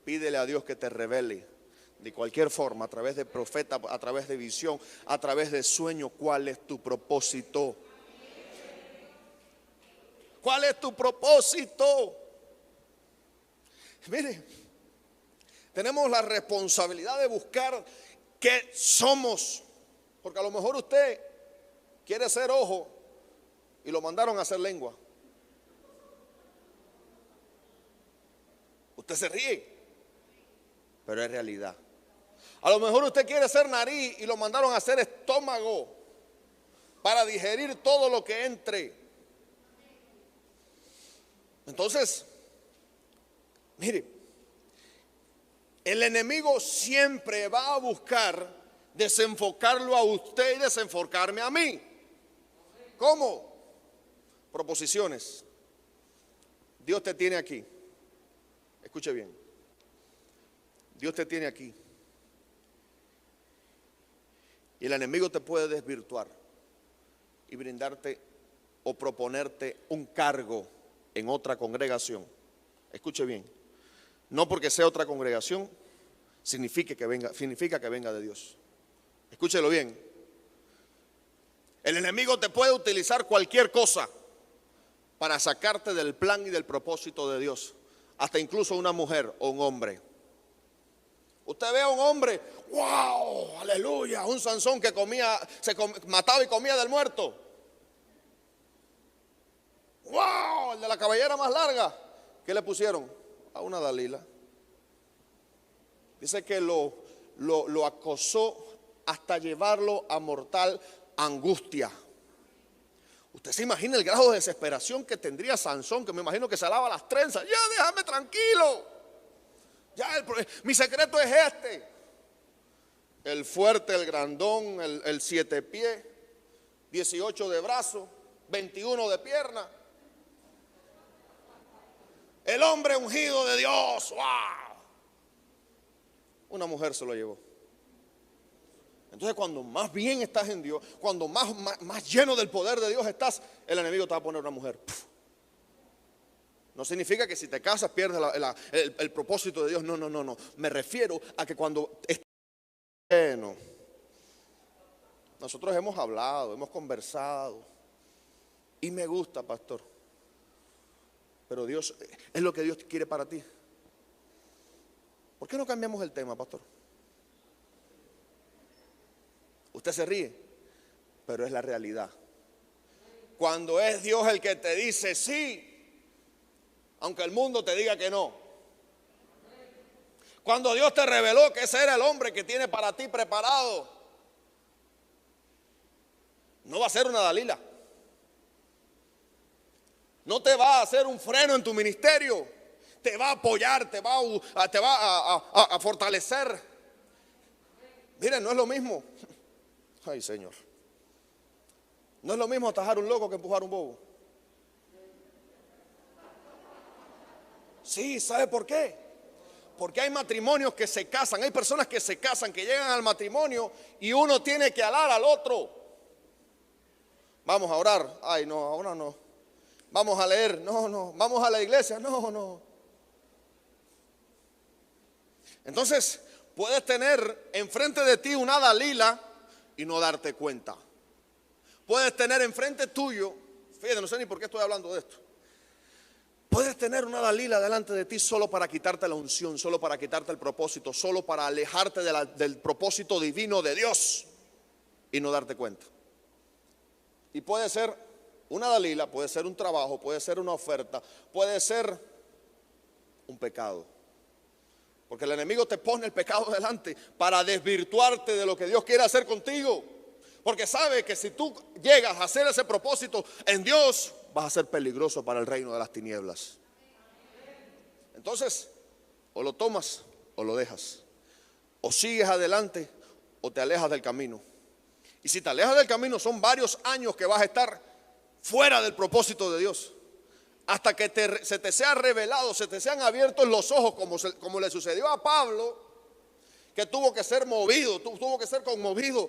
Pídele a Dios que te revele de cualquier forma, a través de profeta, a través de visión, a través de sueño, cuál es tu propósito. ¿Cuál es tu propósito? Mire, tenemos la responsabilidad de buscar qué somos. Porque a lo mejor usted quiere ser ojo y lo mandaron a hacer lengua. Usted se ríe, pero es realidad. A lo mejor usted quiere ser nariz y lo mandaron a hacer estómago para digerir todo lo que entre. Entonces, mire, el enemigo siempre va a buscar desenfocarlo a usted y desenfocarme a mí. ¿Cómo? Proposiciones. Dios te tiene aquí. Escuche bien. Dios te tiene aquí. Y el enemigo te puede desvirtuar y brindarte o proponerte un cargo en otra congregación. Escuche bien. No porque sea otra congregación significa que venga de Dios. Escúchelo bien. El enemigo te puede utilizar cualquier cosa para sacarte del plan y del propósito de Dios. Hasta incluso una mujer o un hombre. Usted ve a un hombre, wow, aleluya, un Sansón que mataba y comía del muerto. Wow, el de la cabellera más larga. ¿Qué le pusieron? A una Dalila. Dice que lo acosó hasta llevarlo a mortal angustia. Usted se imagina el grado de desesperación que tendría Sansón, que me imagino que se lava las trenzas. Ya déjame tranquilo. Ya mi secreto es este. El fuerte, el grandón, el 7 pies, 18 de brazo, 21 de pierna. El hombre ungido de Dios. ¡Wow! Una mujer se lo llevó. Entonces cuando más bien estás en Dios, cuando más lleno del poder de Dios estás, el enemigo te va a poner una mujer. No significa que si te casas pierdes el propósito de Dios. No. Me refiero a que cuando estás lleno, nosotros hemos hablado, hemos conversado. Y me gusta, pastor. pero Dios es lo que Dios quiere para ti. ¿Por qué no cambiamos el tema, pastor? Usted se ríe, pero es la realidad. Cuando es Dios el que te dice sí, aunque el mundo te diga que no. Cuando Dios te reveló que ese era el hombre que tiene para ti preparado, no va a ser una Dalila. No te va a hacer un freno en tu ministerio. Te va a apoyar, te va a fortalecer. Miren, no es lo mismo. Ay, Señor. No es lo mismo atajar un loco que empujar un bobo. Sí, ¿sabe por qué? Porque hay matrimonios que se casan, hay personas que se casan, que llegan al matrimonio y uno tiene que alar al otro. Vamos a orar. Ay, no, ahora no. Vamos a leer. No. Vamos a la iglesia. No. Entonces, puedes tener enfrente de ti una Dalila y no darte cuenta. Puedes tener enfrente tuyo, fíjate, no sé ni por qué estoy hablando de esto. Puedes tener una Dalila delante de ti solo para quitarte la unción, solo para quitarte el propósito, solo para alejarte del propósito divino de Dios y no darte cuenta. Y puede ser una Dalila, puede ser un trabajo, puede ser una oferta, puede ser un pecado. Porque el enemigo te pone el pecado delante para desvirtuarte de lo que Dios quiere hacer contigo. Porque sabe que si tú llegas a hacer ese propósito en Dios, vas a ser peligroso para el reino de las tinieblas. Entonces, o lo tomas o lo dejas. O sigues adelante o te alejas del camino. Y si te alejas del camino, son varios años que vas a estar fuera del propósito de Dios. Hasta que se te sea revelado, se te sean abiertos los ojos, como le sucedió a Pablo, que tuvo que ser movido, tuvo que ser conmovido,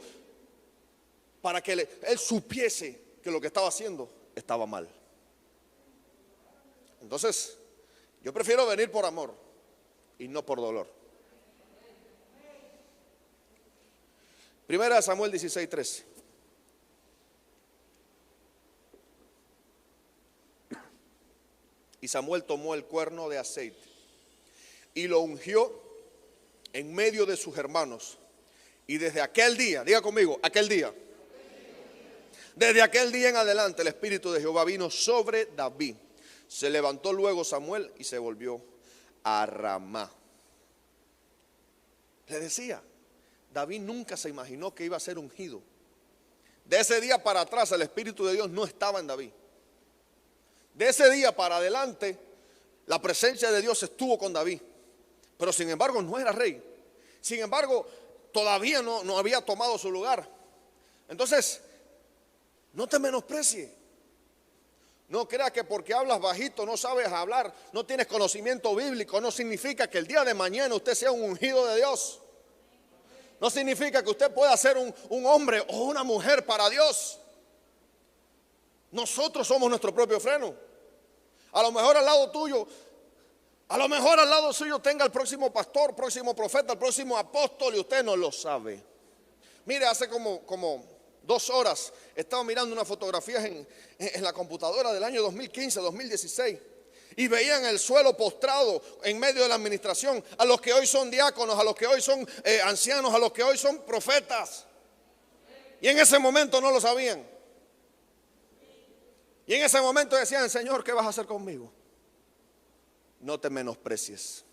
para que él supiese que lo que estaba haciendo estaba mal. Entonces, yo prefiero venir por amor y no por dolor. Primera de Samuel 16:13. Y Samuel tomó el cuerno de aceite y lo ungió en medio de sus hermanos. Y desde aquel día, diga conmigo, aquel día. Desde aquel día en adelante el Espíritu de Jehová vino sobre David. Se levantó luego Samuel y se volvió a Ramá. Le decía, David nunca se imaginó que iba a ser ungido. De ese día para atrás el Espíritu de Dios no estaba en David. De ese día para adelante la presencia de Dios estuvo con David. Pero sin embargo no era rey. Sin embargo todavía no había tomado su lugar. Entonces, no te menosprecie. No creas que porque hablas bajito, no sabes hablar, no tienes conocimiento bíblico, no significa que el día de mañana usted sea un ungido de Dios. No significa que usted pueda ser un hombre o una mujer para Dios. Nosotros somos nuestro propio freno. A lo mejor al lado tuyo, a lo mejor al lado suyo tenga el próximo pastor, próximo profeta, el próximo apóstol y usted no lo sabe. Mire, hace como 2 horas estaba mirando unas fotografías en la computadora del año 2015, 2016 y veía en el suelo postrado en medio de la administración a los que hoy son diáconos, a los que hoy son ancianos, a los que hoy son profetas. Y en ese momento no lo sabían. Y en ese momento decían, Señor, ¿qué vas a hacer conmigo? No te menosprecies.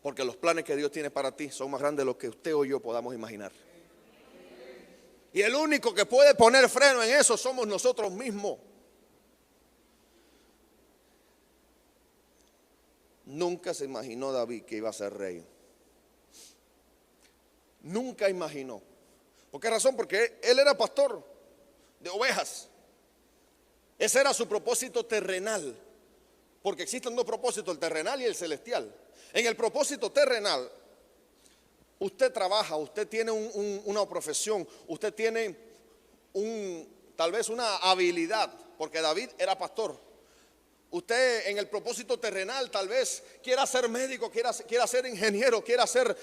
Porque los planes que Dios tiene para ti son más grandes de lo que usted o yo podamos imaginar. Y el único que puede poner freno en eso somos nosotros mismos. Nunca se imaginó David que iba a ser rey. Nunca imaginó. ¿Por qué razón? Porque él era pastor de ovejas. Ese era su propósito terrenal. Porque existen 2 propósitos, el terrenal y el celestial. En el propósito terrenal, usted trabaja, usted tiene una profesión, usted tiene tal vez una habilidad, porque David era pastor. Usted en el propósito terrenal tal vez quiera ser médico, quiera ser ingeniero, quiera ser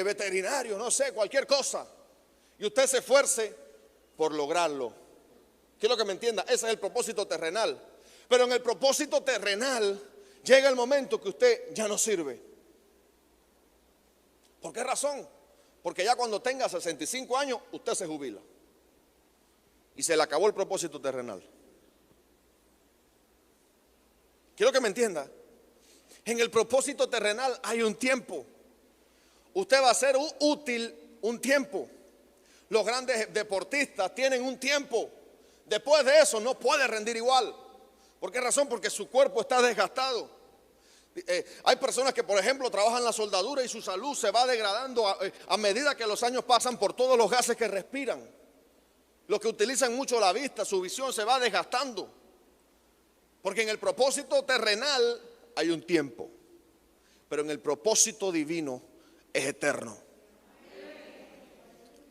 veterinario, no sé, cualquier cosa. Y usted se esfuerce por lograrlo. Quiero que me entienda, ese es el propósito terrenal. Pero en el propósito terrenal llega el momento que usted ya no sirve. ¿Por qué razón? Porque ya cuando tenga 65 años usted se jubila y se le acabó el propósito terrenal. Quiero que me entienda. En el propósito terrenal hay un tiempo. Usted va a ser útil un tiempo. Los grandes deportistas tienen un tiempo. Después de eso no puede rendir igual. ¿Por qué razón? Porque su cuerpo está desgastado. Hay personas que, por ejemplo, trabajan la soldadura y su salud se va degradando a medida que los años pasan por todos los gases que respiran. Los que utilizan mucho la vista, su visión se va desgastando. Porque en el propósito terrenal hay un tiempo, pero en el propósito divino es eterno.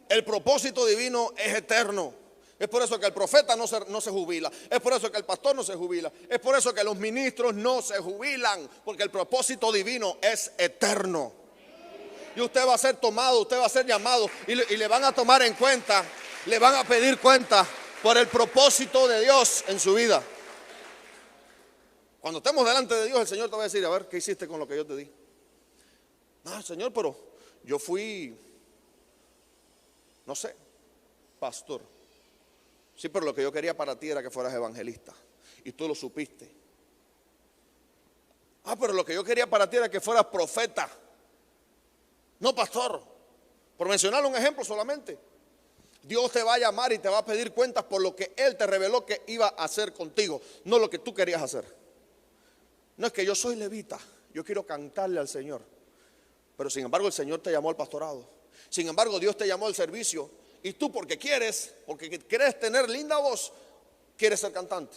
El propósito divino es eterno. Es por eso que el profeta no se jubila. Es por eso que el pastor no se jubila. Es por eso que los ministros no se jubilan. Porque el propósito divino es eterno. Y usted va a ser tomado, usted va a ser llamado. Y le van a tomar en cuenta, le van a pedir cuenta por el propósito de Dios en su vida. Cuando estemos delante de Dios, el Señor te va a decir: a ver, ¿qué hiciste con lo que yo te di? No, Señor, pero yo fui, no sé, pastor. Sí, pero lo que yo quería para ti era que fueras evangelista. Y tú lo supiste. Ah, pero lo que yo quería para ti era que fueras profeta, no pastor. Por mencionar un ejemplo solamente. Dios te va a llamar y te va a pedir cuentas por lo que Él te reveló que iba a hacer contigo, no lo que tú querías hacer. No es que yo soy levita, yo quiero cantarle al Señor. Pero sin embargo el Señor te llamó al pastorado. Sin embargo Dios te llamó al servicio. Y tú porque quieres tener linda voz, quieres ser cantante.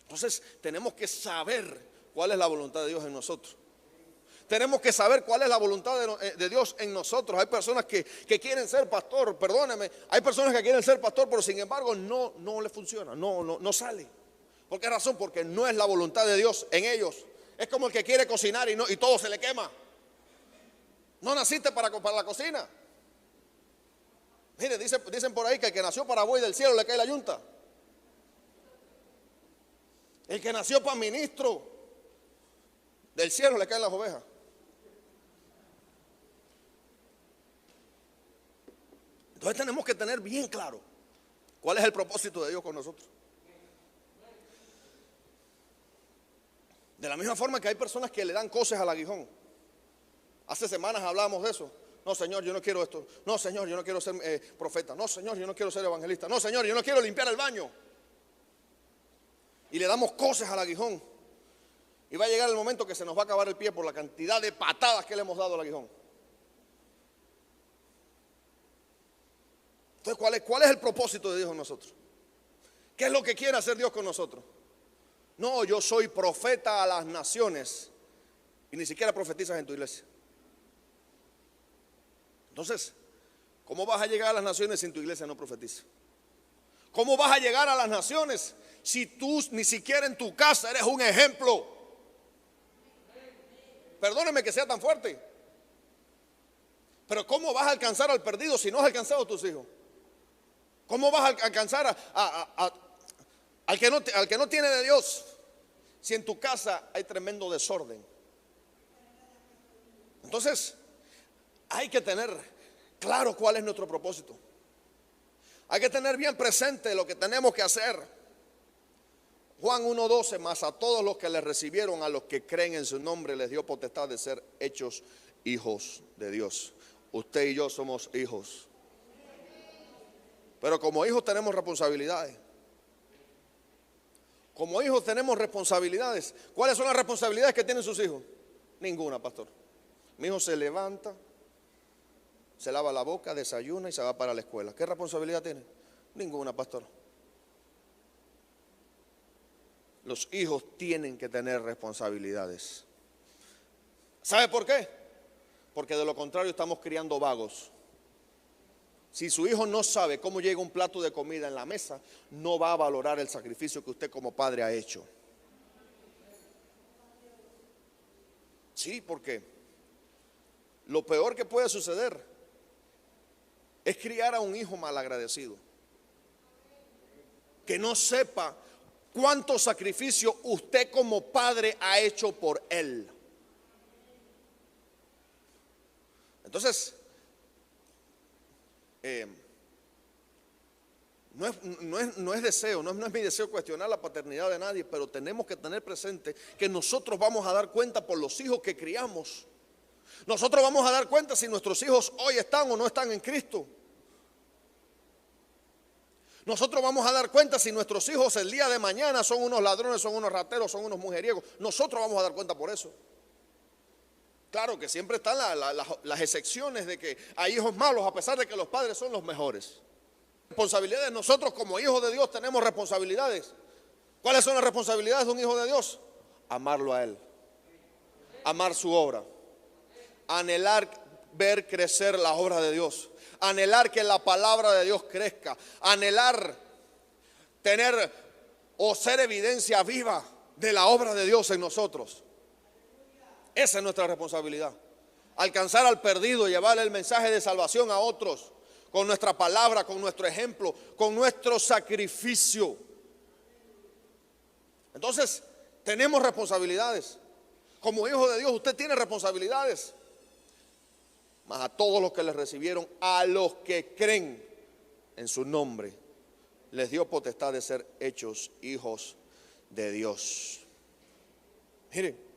Entonces tenemos que saber cuál es la voluntad de Dios en nosotros. Tenemos que saber cuál es la voluntad de Dios en nosotros. Hay personas que quieren ser pastor, perdóneme. Hay personas que quieren ser pastor, pero sin embargo no le funciona, no sale. ¿Por qué razón? Porque no es la voluntad de Dios en ellos. Es como el que quiere cocinar y todo se le quema. No naciste para la cocina. Mire, dicen por ahí que el que nació para buey del cielo le cae la yunta. El que nació para ministro del cielo le caen las ovejas. Entonces tenemos que tener bien claro cuál es el propósito de Dios con nosotros. De la misma forma que hay personas que le dan cosas al aguijón. Hace semanas hablábamos de eso. No, Señor, yo no quiero esto. No, Señor, yo no quiero ser profeta. No, Señor, yo no quiero ser evangelista. No, Señor, yo no quiero limpiar el baño. Y le damos cosas al aguijón. Y va a llegar el momento que se nos va a acabar el pie por la cantidad de patadas que le hemos dado al aguijón. Entonces, ¿cuál es el propósito de Dios en nosotros? ¿Qué es lo que quiere hacer Dios con nosotros? No, yo soy profeta a las naciones. Y ni siquiera profetizas en tu iglesia. Entonces, ¿cómo vas a llegar a las naciones si en tu iglesia no profetiza? ¿Cómo vas a llegar a las naciones si tú ni siquiera en tu casa eres un ejemplo? Perdóneme que sea tan fuerte. Pero ¿cómo vas a alcanzar al perdido si no has alcanzado a tus hijos? ¿Cómo vas a alcanzar al que no tiene de Dios si en tu casa hay tremendo desorden? Entonces, hay que tener claro cuál es nuestro propósito. Hay que tener bien presente lo que tenemos que hacer. Juan 1:12, mas a todos los que le recibieron, a los que creen en su nombre, les dio potestad de ser hechos hijos de Dios. Usted y yo somos hijos. Pero como hijos tenemos responsabilidades. Como hijos tenemos responsabilidades. ¿Cuáles son las responsabilidades que tienen sus hijos? Ninguna, pastor. Mi hijo se levanta, se lava la boca, desayuna y se va para la escuela. ¿Qué responsabilidad tiene? Ninguna, pastor. Los hijos tienen que tener responsabilidades. ¿Sabe por qué? Porque de lo contrario estamos criando vagos. Si su hijo no sabe cómo llega un plato de comida en la mesa, no va a valorar el sacrificio que usted como padre ha hecho. Sí, porque lo peor que puede suceder es criar a un hijo malagradecido, que no sepa ¿Cuánto sacrificio usted como padre ha hecho por él? Entonces, no es deseo, no es mi deseo cuestionar la paternidad de nadie, pero tenemos que tener presente que nosotros vamos a dar cuenta por los hijos que criamos. Nosotros vamos a dar cuenta si nuestros hijos hoy están o no están en Cristo. Nosotros vamos a dar cuenta si nuestros hijos el día de mañana son unos ladrones, son unos rateros, son unos mujeriegos. Nosotros vamos a dar cuenta por eso. Claro que siempre están las excepciones de que hay hijos malos a pesar de que los padres son los mejores. Responsabilidades, nosotros como hijos de Dios tenemos responsabilidades. ¿Cuáles son las responsabilidades de un hijo de Dios? Amarlo a Él, amar su obra, anhelar ver crecer la obra de Dios, anhelar que la palabra de Dios crezca, anhelar tener o ser evidencia viva de la obra de Dios en nosotros. Esa es nuestra responsabilidad. Alcanzar al perdido, llevarle el mensaje de salvación a otros con nuestra palabra, con nuestro ejemplo, con nuestro sacrificio. Entonces, tenemos responsabilidades. Como hijo de Dios, usted tiene responsabilidades. Mas a todos los que les recibieron, a los que creen en su nombre, les dio potestad de ser hechos hijos de Dios. Miren,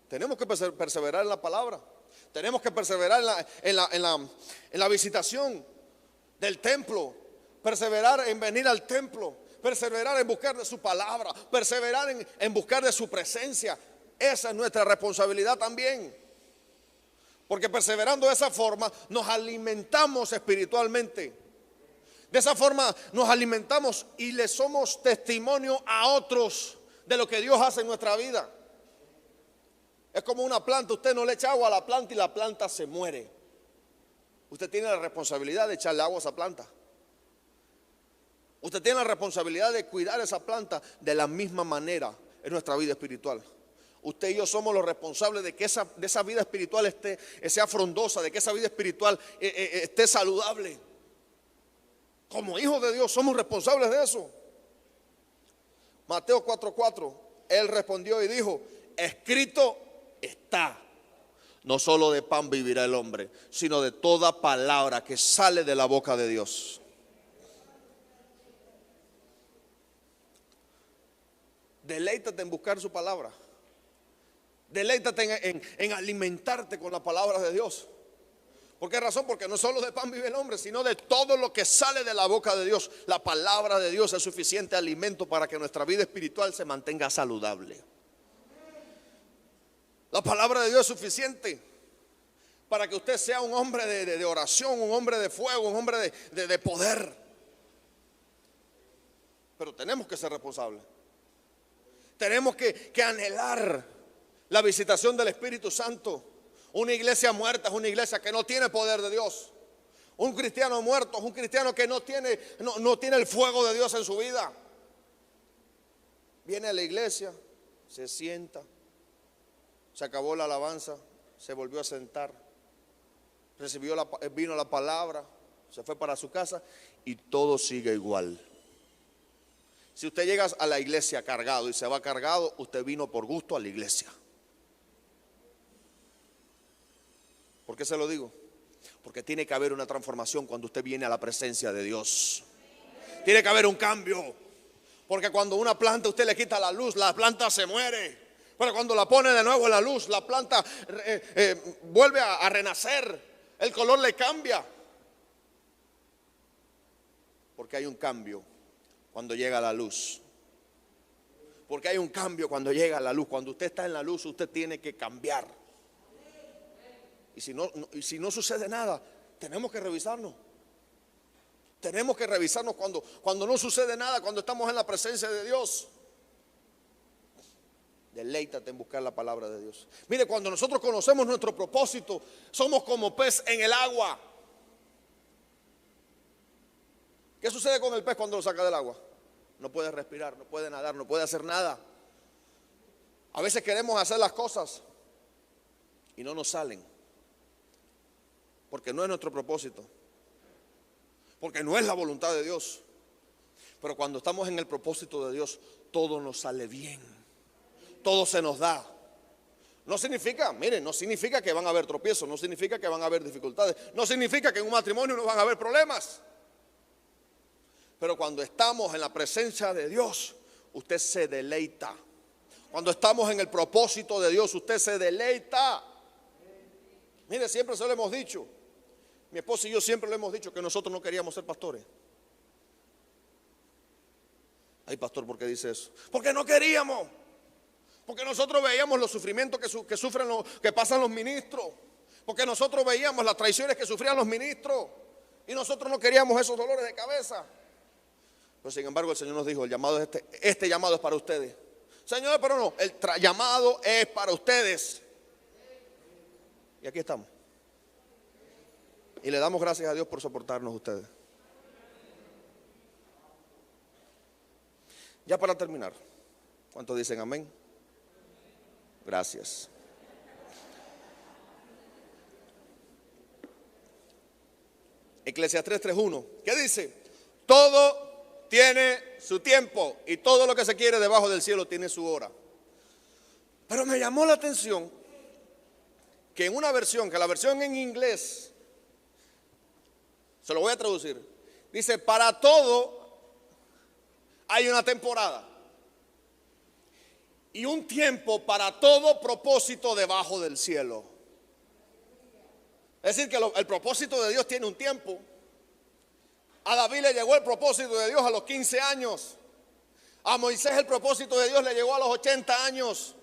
tenemos que perseverar en la palabra. Tenemos que perseverar en la visitación del templo. Perseverar en venir al templo. Perseverar en buscar de su palabra. Perseverar en buscar de su presencia. Esa es nuestra responsabilidad también. Porque perseverando de esa forma nos alimentamos espiritualmente. De esa forma nos alimentamos y le somos testimonio a otros de lo que Dios hace en nuestra vida. Es como una planta, usted no le echa agua a la planta y la planta se muere. Usted tiene la responsabilidad de echarle agua a esa planta. Usted tiene la responsabilidad de cuidar esa planta de la misma manera en nuestra vida espiritual. Usted y yo somos los responsables de que esa vida espiritual sea frondosa, de que esa vida espiritual esté saludable. Como hijos de Dios somos responsables de eso. Mateo 4:4, Él respondió y dijo, escrito está, no solo de pan vivirá el hombre, sino de toda palabra que sale de la boca de Dios. Deleítate en buscar su palabra. Deleítate en alimentarte con la palabra de Dios. ¿Por qué razón? Porque no solo de pan vive el hombre, sino de todo lo que sale de la boca de Dios. La palabra de Dios es suficiente alimento para que nuestra vida espiritual se mantenga saludable. La palabra de Dios es suficiente para que usted sea un hombre de oración, un hombre de fuego, un hombre de poder. Pero tenemos que ser responsables. Tenemos que anhelar la visitación del Espíritu Santo. Una iglesia muerta es una iglesia que no tiene poder de Dios. Un cristiano muerto es un cristiano que no tiene el fuego de Dios en su vida. Viene a la iglesia, se sienta, se acabó la alabanza, se volvió a sentar, vino la palabra, se fue para su casa y todo sigue igual. Si usted llega a la iglesia cargado y se va cargado, usted vino por gusto a la iglesia. ¿Por qué se lo digo? Porque tiene que haber una transformación cuando usted viene a la presencia de Dios. Tiene que haber un cambio. Porque cuando una planta usted le quita la luz, la planta se muere. Pero cuando la pone de nuevo en la luz, la planta vuelve a renacer. El color le cambia. Porque hay un cambio cuando llega la luz. Porque hay un cambio cuando llega la luz. Cuando usted está en la luz, usted tiene que cambiar. Y si no sucede nada, tenemos que revisarnos. Tenemos que revisarnos cuando no sucede nada, cuando estamos en la presencia de Dios. Deleítate en buscar la palabra de Dios. Mire, cuando nosotros conocemos nuestro propósito, somos como pez en el agua. ¿Qué sucede con el pez cuando lo saca del agua? No puede respirar, no puede nadar, no puede hacer nada. A veces queremos hacer las cosas y no nos salen. Porque no es nuestro propósito. Porque no es la voluntad de Dios. Pero cuando estamos en el propósito de Dios, todo nos sale bien. Todo se nos da. No significa, miren, no significa que van a haber tropiezos, no significa que van a haber dificultades, no significa que en un matrimonio no van a haber problemas. Pero cuando estamos en la presencia de Dios, usted se deleita. Cuando estamos en el propósito de Dios, usted se deleita. Mire, siempre se lo hemos dicho. Mi esposa y yo siempre le hemos dicho que nosotros no queríamos ser pastores. Ay, pastor, ¿por qué dice eso? Porque no queríamos. Porque nosotros veíamos los sufrimientos que sufren, que pasan los ministros. Porque nosotros veíamos las traiciones que sufrían los ministros. Y nosotros no queríamos esos dolores de cabeza. Pero sin embargo el Señor nos dijo, el llamado es este llamado es para ustedes. Señor, pero no, el llamado es para ustedes. Y aquí estamos. Y le damos gracias a Dios por soportarnos ustedes. Ya para terminar, ¿cuántos dicen amén? Gracias. Eclesiastés 3:1, ¿qué dice? Todo tiene su tiempo y todo lo que se quiere debajo del cielo tiene su hora. Pero me llamó la atención que en una versión, que la versión en inglés, se lo voy a traducir, dice, para todo hay una temporada y un tiempo para todo propósito debajo del cielo. Es decir, que el propósito de Dios tiene un tiempo. A David le llegó el propósito de Dios a los 15 años. A Moisés el propósito de Dios le llegó a los 80 años.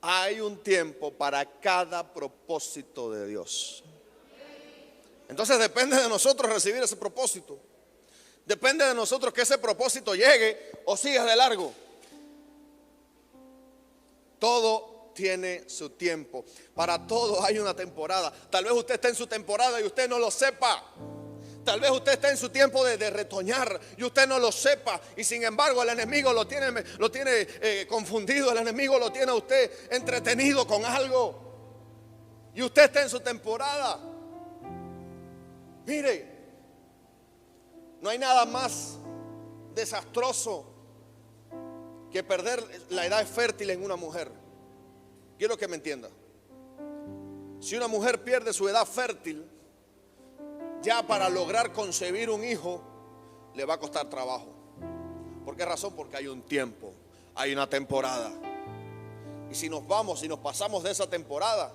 Hay un tiempo para cada propósito de Dios. Entonces depende de nosotros recibir ese propósito. Depende de nosotros que ese propósito llegue o siga de largo. Todo tiene su tiempo. Para todo hay una temporada. Tal vez usted esté en su temporada y usted no lo sepa. Tal vez usted esté en su tiempo de retoñar y usted no lo sepa. Y sin embargo el enemigo lo tiene confundido. El enemigo lo tiene a usted entretenido con algo. Y usted está en su temporada. Mire, no hay nada más desastroso que perder la edad fértil en una mujer. Quiero que me entienda. Si una mujer pierde su edad fértil, ya para lograr concebir un hijo le va a costar trabajo. ¿Por qué razón? Porque hay un tiempo, hay una temporada. Y si nos pasamos de esa temporada,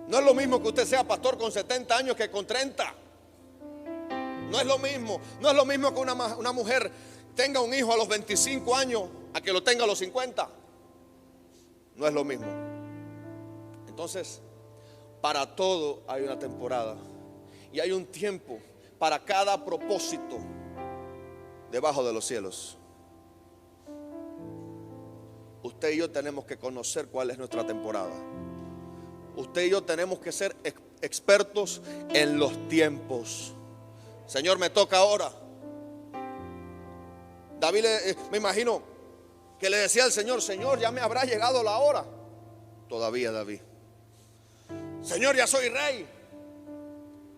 no es lo mismo que usted sea pastor con 70 años que con 30. No es lo mismo. No es lo mismo que una mujer tenga un hijo a los 25 años a que lo tenga a los 50. No es lo mismo. Entonces, para todo hay una temporada y hay un tiempo para cada propósito debajo de los cielos. Usted y yo tenemos que conocer cuál es nuestra temporada. Usted y yo tenemos que ser expertos en los tiempos. Señor, me toca ahora. David, me imagino que le decía al Señor, Señor, ya me habrá llegado la hora. Todavía, David. Señor, ya soy rey.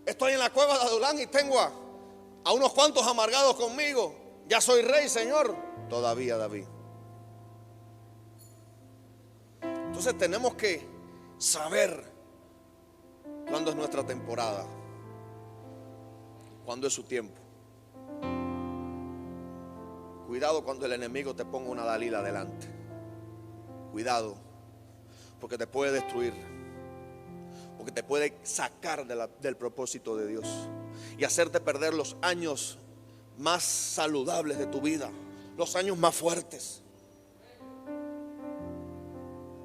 Estoy en la cueva de Adulán y tengo a unos cuantos amargados conmigo. Ya soy rey, Señor. Todavía, David. Entonces tenemos que saber cuándo es nuestra temporada, cuándo es su tiempo. Cuidado cuando el enemigo te ponga una Dalila delante. Cuidado, porque te puede destruir, porque te puede sacar del propósito de Dios y hacerte perder los años más saludables de tu vida, los años más fuertes.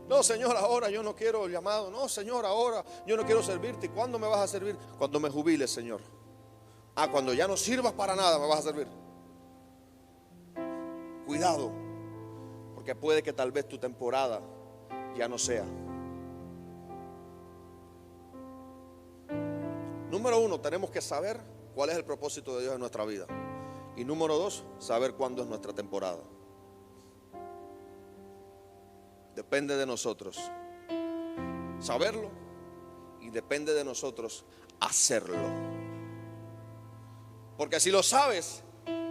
No, Señor, ahora yo no quiero el llamado. No, Señor, ahora yo no quiero servirte. ¿Y cuándo me vas a servir? Cuando me jubiles, Señor. Cuando ya no sirvas para nada me vas a servir. Cuidado, porque puede que tal vez tu temporada ya no sea. Número 1, tenemos que saber cuál es el propósito de Dios en nuestra vida. Y número 2, saber cuándo es nuestra temporada. Depende de nosotros saberlo y depende de nosotros hacerlo. Porque si lo sabes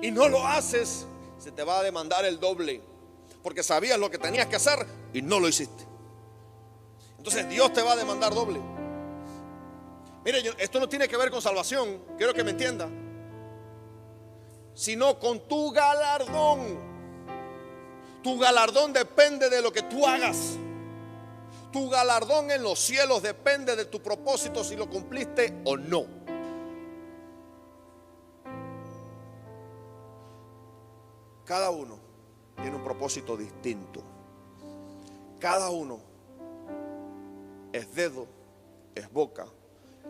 y no lo haces, se te va a demandar el doble. Porque sabías lo que tenías que hacer y no lo hiciste. Entonces Dios te va a demandar doble. Mire, esto no tiene que ver con salvación, quiero que me entienda, sino con tu galardón. Tu galardón depende de lo que tú hagas. Tu galardón en los cielos depende de tu propósito, si lo cumpliste o no. Cada uno tiene un propósito distinto. Cada uno es dedo, es boca,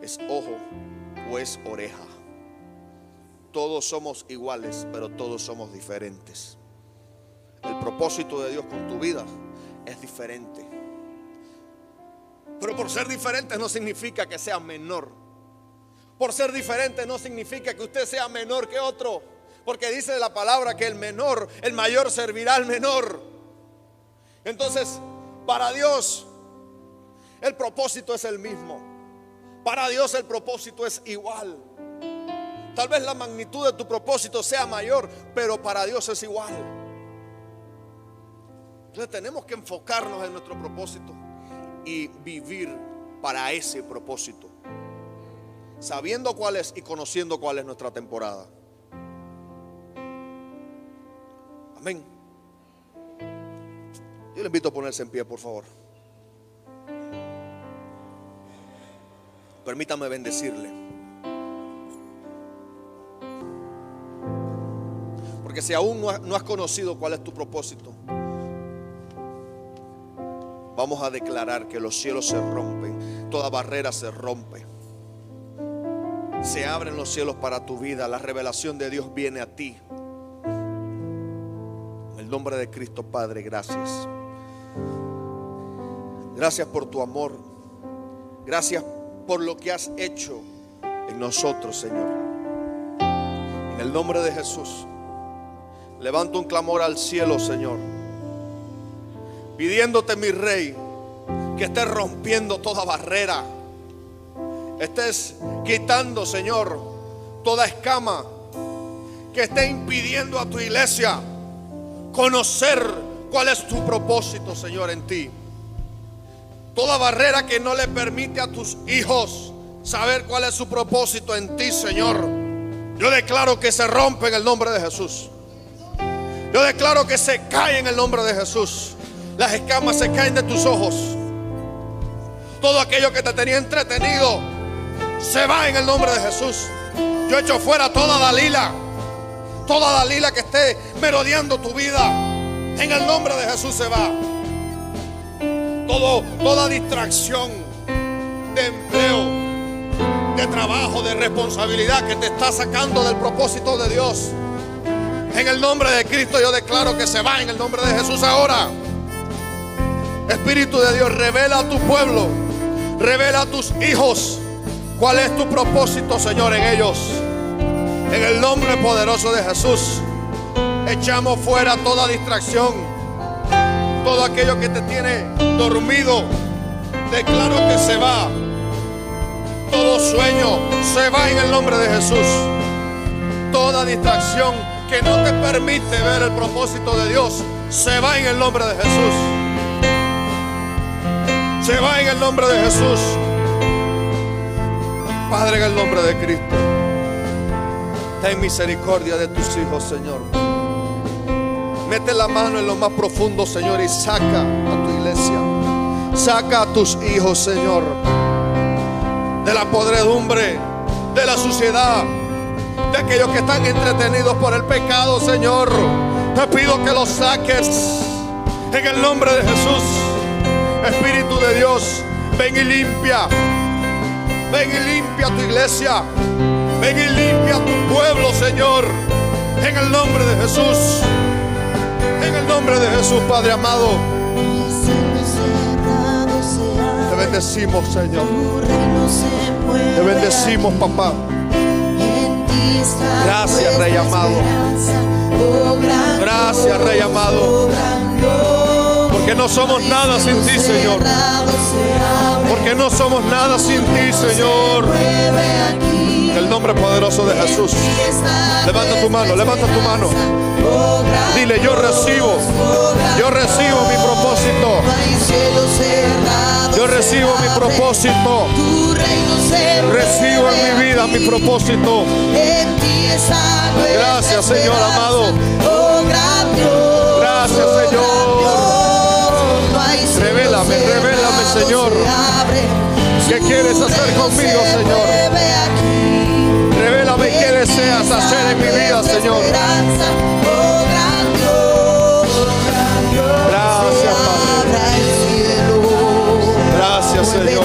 es ojo o es oreja. Todos somos iguales, pero todos somos diferentes. El propósito de Dios con tu vida es diferente. Pero por ser diferente no significa que sea menor. Por ser diferente no significa que usted sea menor que otro. Porque dice la palabra que el mayor servirá al menor. Entonces, para Dios el propósito es el mismo. Para Dios el propósito es igual. Tal vez la magnitud de tu propósito sea mayor, pero para Dios es igual. Entonces tenemos que enfocarnos en nuestro propósito y vivir para ese propósito, sabiendo cuál es y conociendo cuál es nuestra temporada. Amén. Yo le invito a ponerse en pie, por favor. Permítame bendecirle. Porque si aún no has conocido cuál es tu propósito, vamos a declarar que los cielos se rompen, toda barrera se rompe. Se abren los cielos para tu vida, la revelación de Dios viene a ti. En el nombre de Cristo, Padre, gracias. Gracias por tu amor. Gracias por lo que has hecho en nosotros, Señor. En el nombre de Jesús, levanto un clamor al cielo, Señor, pidiéndote, mi Rey, que estés rompiendo toda barrera, estés quitando, Señor, toda escama que esté impidiendo a tu iglesia conocer cuál es tu propósito, Señor, en ti. Toda barrera que no le permite a tus hijos saber cuál es su propósito en ti, Señor, yo declaro que se rompe en el nombre de Jesús. Yo declaro que se cae en el nombre de Jesús. Las escamas se caen de tus ojos. Todo aquello que te tenía entretenido se va en el nombre de Jesús. Yo echo fuera toda Dalila que esté merodeando tu vida. En el nombre de Jesús se va. Toda distracción de empleo, de trabajo, de responsabilidad que te está sacando del propósito de Dios, en el nombre de Cristo yo declaro que se va en el nombre de Jesús ahora. Espíritu de Dios, revela a tu pueblo, revela a tus hijos cuál es tu propósito, Señor, en ellos. En el nombre poderoso de Jesús, echamos fuera toda distracción. Todo aquello que te tiene dormido, declaro que se va. Todo sueño se va en el nombre de Jesús. Toda distracción que no te permite ver el propósito de Dios, se va en el nombre de Jesús. Se va en el nombre de Jesús. Padre, en el nombre de Cristo, ten misericordia de tus hijos, Señor. Mete la mano en lo más profundo, Señor, y saca a tu iglesia. Saca a tus hijos, Señor, de la podredumbre, de la suciedad, de aquellos que están entretenidos por el pecado, Señor. Te pido que los saques en el nombre de Jesús. Espíritu de Dios, ven y limpia. Ven y limpia tu iglesia. Ven y limpia tu pueblo, Señor. En el nombre de Jesús. En el nombre de Jesús, Padre amado. Te bendecimos, Señor. Te bendecimos, papá. Gracias, Rey amado. Gracias, Rey amado. Porque no somos nada sin ti, Señor. Porque no somos nada sin ti, Señor. En el nombre poderoso de Jesús. Levanta tu mano, levanta tu mano. Dile, yo recibo mi propósito. Yo recibo mi propósito. Recibo en mi vida mi propósito. Gracias, Señor amado. Gracias, Señor. Revélame, Señor. ¿Qué quieres hacer conmigo, Señor? Revélame qué deseas hacer en mi vida, Señor. Gracias, Padre. Gracias, Señor.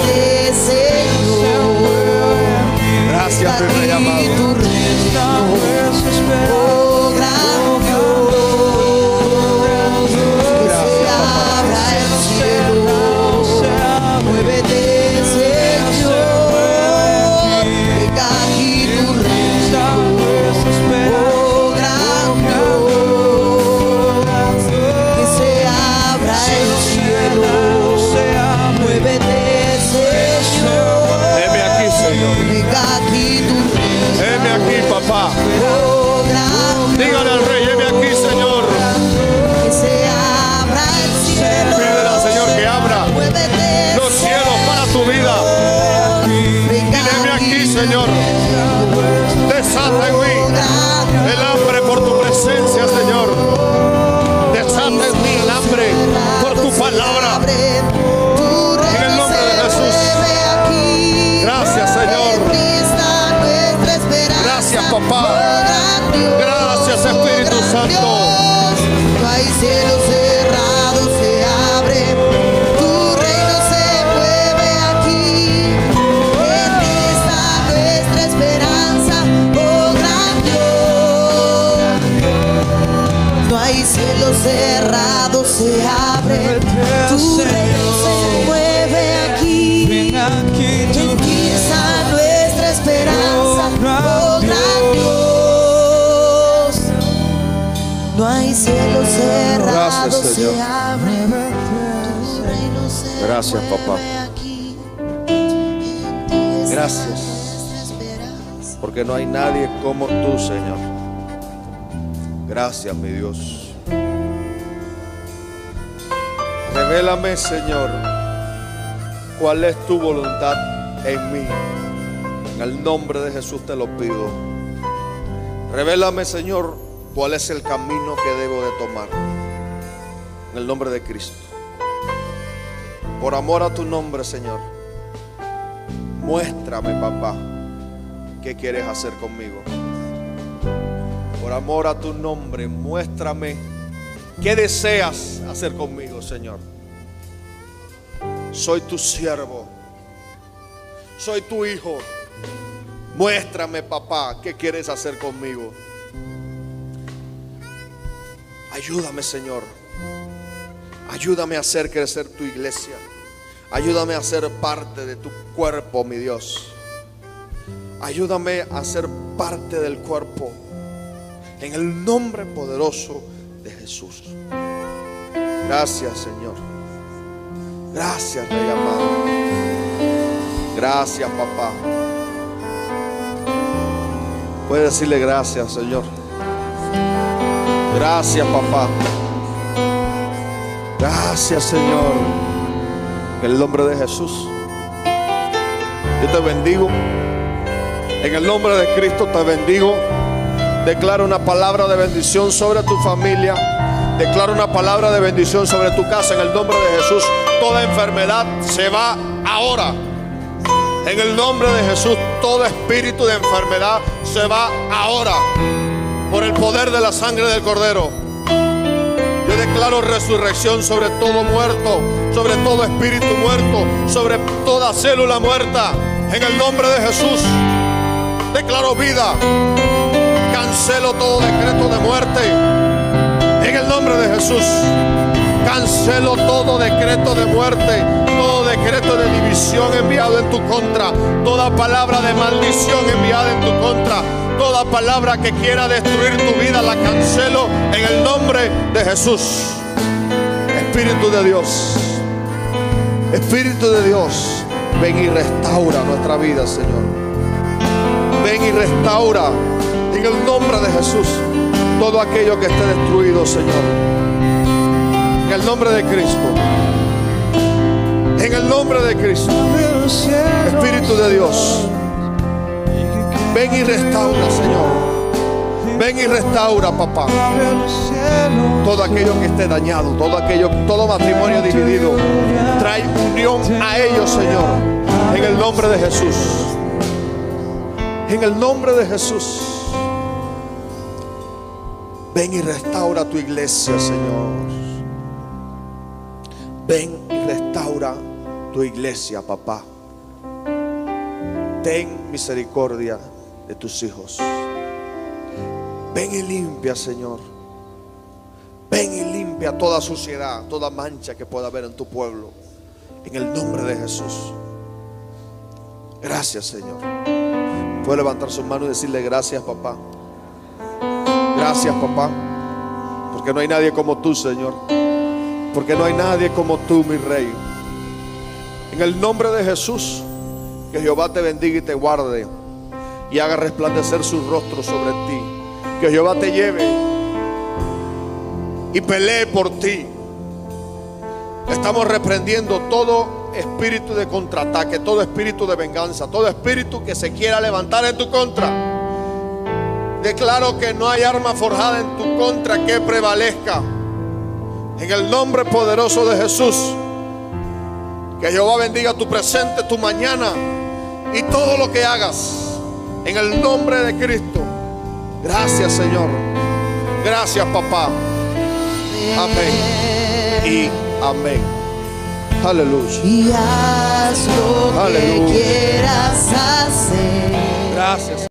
Gracias, mi Rey amado. Dígale al Rey, heme aquí, Señor. Pídele al Señor que abra los cielos para tu vida. Dile, heme aquí, Señor. Desata en mí el hambre por tu presencia, Señor. Desata en mí el hambre por tu palabra. En el nombre de Jesús. Gracias, Señor. Gracias, papá. Gracias, Espíritu Santo. No hay cielos cerrados, se abre. Tu reino se mueve aquí. En ti está nuestra esperanza, oh gran Dios. No hay cielos cerrados, se abre. Tu reino se mueve aquí. En ti está nuestra esperanza, oh gran Dios. No hay cielos cerrados, Gracias, Señor. se abre. Tu reino se Gracias, papá. mueve aquí. En ti está Gracias. nuestra esperanza. Porque no hay nadie como tú, Señor. Gracias, mi Dios. Revélame, Señor, cuál es tu voluntad en mí. En el nombre de Jesús te lo pido. Revélame, Señor, cuál es el camino que debo de tomar. En el nombre de Cristo. Por amor a tu nombre, Señor. Muéstrame, papá, qué quieres hacer conmigo. Por amor a tu nombre, muéstrame qué deseas hacer conmigo, Señor. Soy tu siervo. Soy tu hijo. Muéstrame, papá, qué quieres hacer conmigo. Ayúdame, Señor. Ayúdame a hacer crecer tu iglesia. Ayúdame a ser parte de tu cuerpo, mi Dios. Ayúdame a ser parte del cuerpo. En el nombre poderoso de Jesús. Gracias, Señor. Gracias, Rey amado. Gracias, papá. Puede decirle gracias, Señor. Gracias, papá. Gracias, Señor. En el nombre de Jesús. Yo te bendigo. En el nombre de Cristo te bendigo. Declaro una palabra de bendición sobre tu familia. Declaro una palabra de bendición sobre tu casa. En el nombre de Jesús. Toda enfermedad se va ahora. En el nombre de Jesús. Todo espíritu de enfermedad se va ahora. Por el poder de la sangre del Cordero. Yo declaro resurrección sobre todo muerto, sobre todo espíritu muerto, sobre toda célula muerta. En el nombre de Jesús. Declaro vida. Cancelo todo decreto de muerte. En el nombre de Jesús. Cancelo todo decreto de muerte, todo decreto de división enviado en tu contra, toda palabra de maldición enviada en tu contra, toda palabra que quiera destruir tu vida la cancelo en el nombre de Jesús. Espíritu de Dios, Espíritu de Dios, ven y restaura nuestra vida, Señor. Ven y restaura en el nombre de Jesús todo aquello que esté destruido, Señor. En el nombre de Cristo. En el nombre de Cristo. Espíritu de Dios, ven y restaura, Señor. Ven y restaura, papá, todo aquello que esté dañado, todo matrimonio dividido. Trae unión a ellos, Señor, en el nombre de Jesús. En el nombre de Jesús. Ven y restaura tu iglesia, Señor. Ven y restaura tu iglesia, papá. Ten misericordia de tus hijos. Ven y limpia, Señor. Ven y limpia toda suciedad, toda mancha que pueda haber en tu pueblo. En el nombre de Jesús. Gracias, Señor. Puede levantar sus manos y decirle gracias, papá. Gracias, papá. Porque no hay nadie como tú, Señor. Porque no hay nadie como tú, mi Rey. En el nombre de Jesús, que Jehová te bendiga y te guarde y haga resplandecer su rostro sobre ti. Que Jehová te lleve y pelee por ti. Estamos reprendiendo todo espíritu de contraataque, todo espíritu de venganza, todo espíritu que se quiera levantar en tu contra. Declaro que no hay arma forjada en tu contra que prevalezca. En el nombre poderoso de Jesús. Que Jehová bendiga tu presente, tu mañana y todo lo que hagas. En el nombre de Cristo. Gracias, Señor. Gracias, papá. Amén y amén. Aleluya. Y haz lo Aleluya. que quieras hacer. Gracias.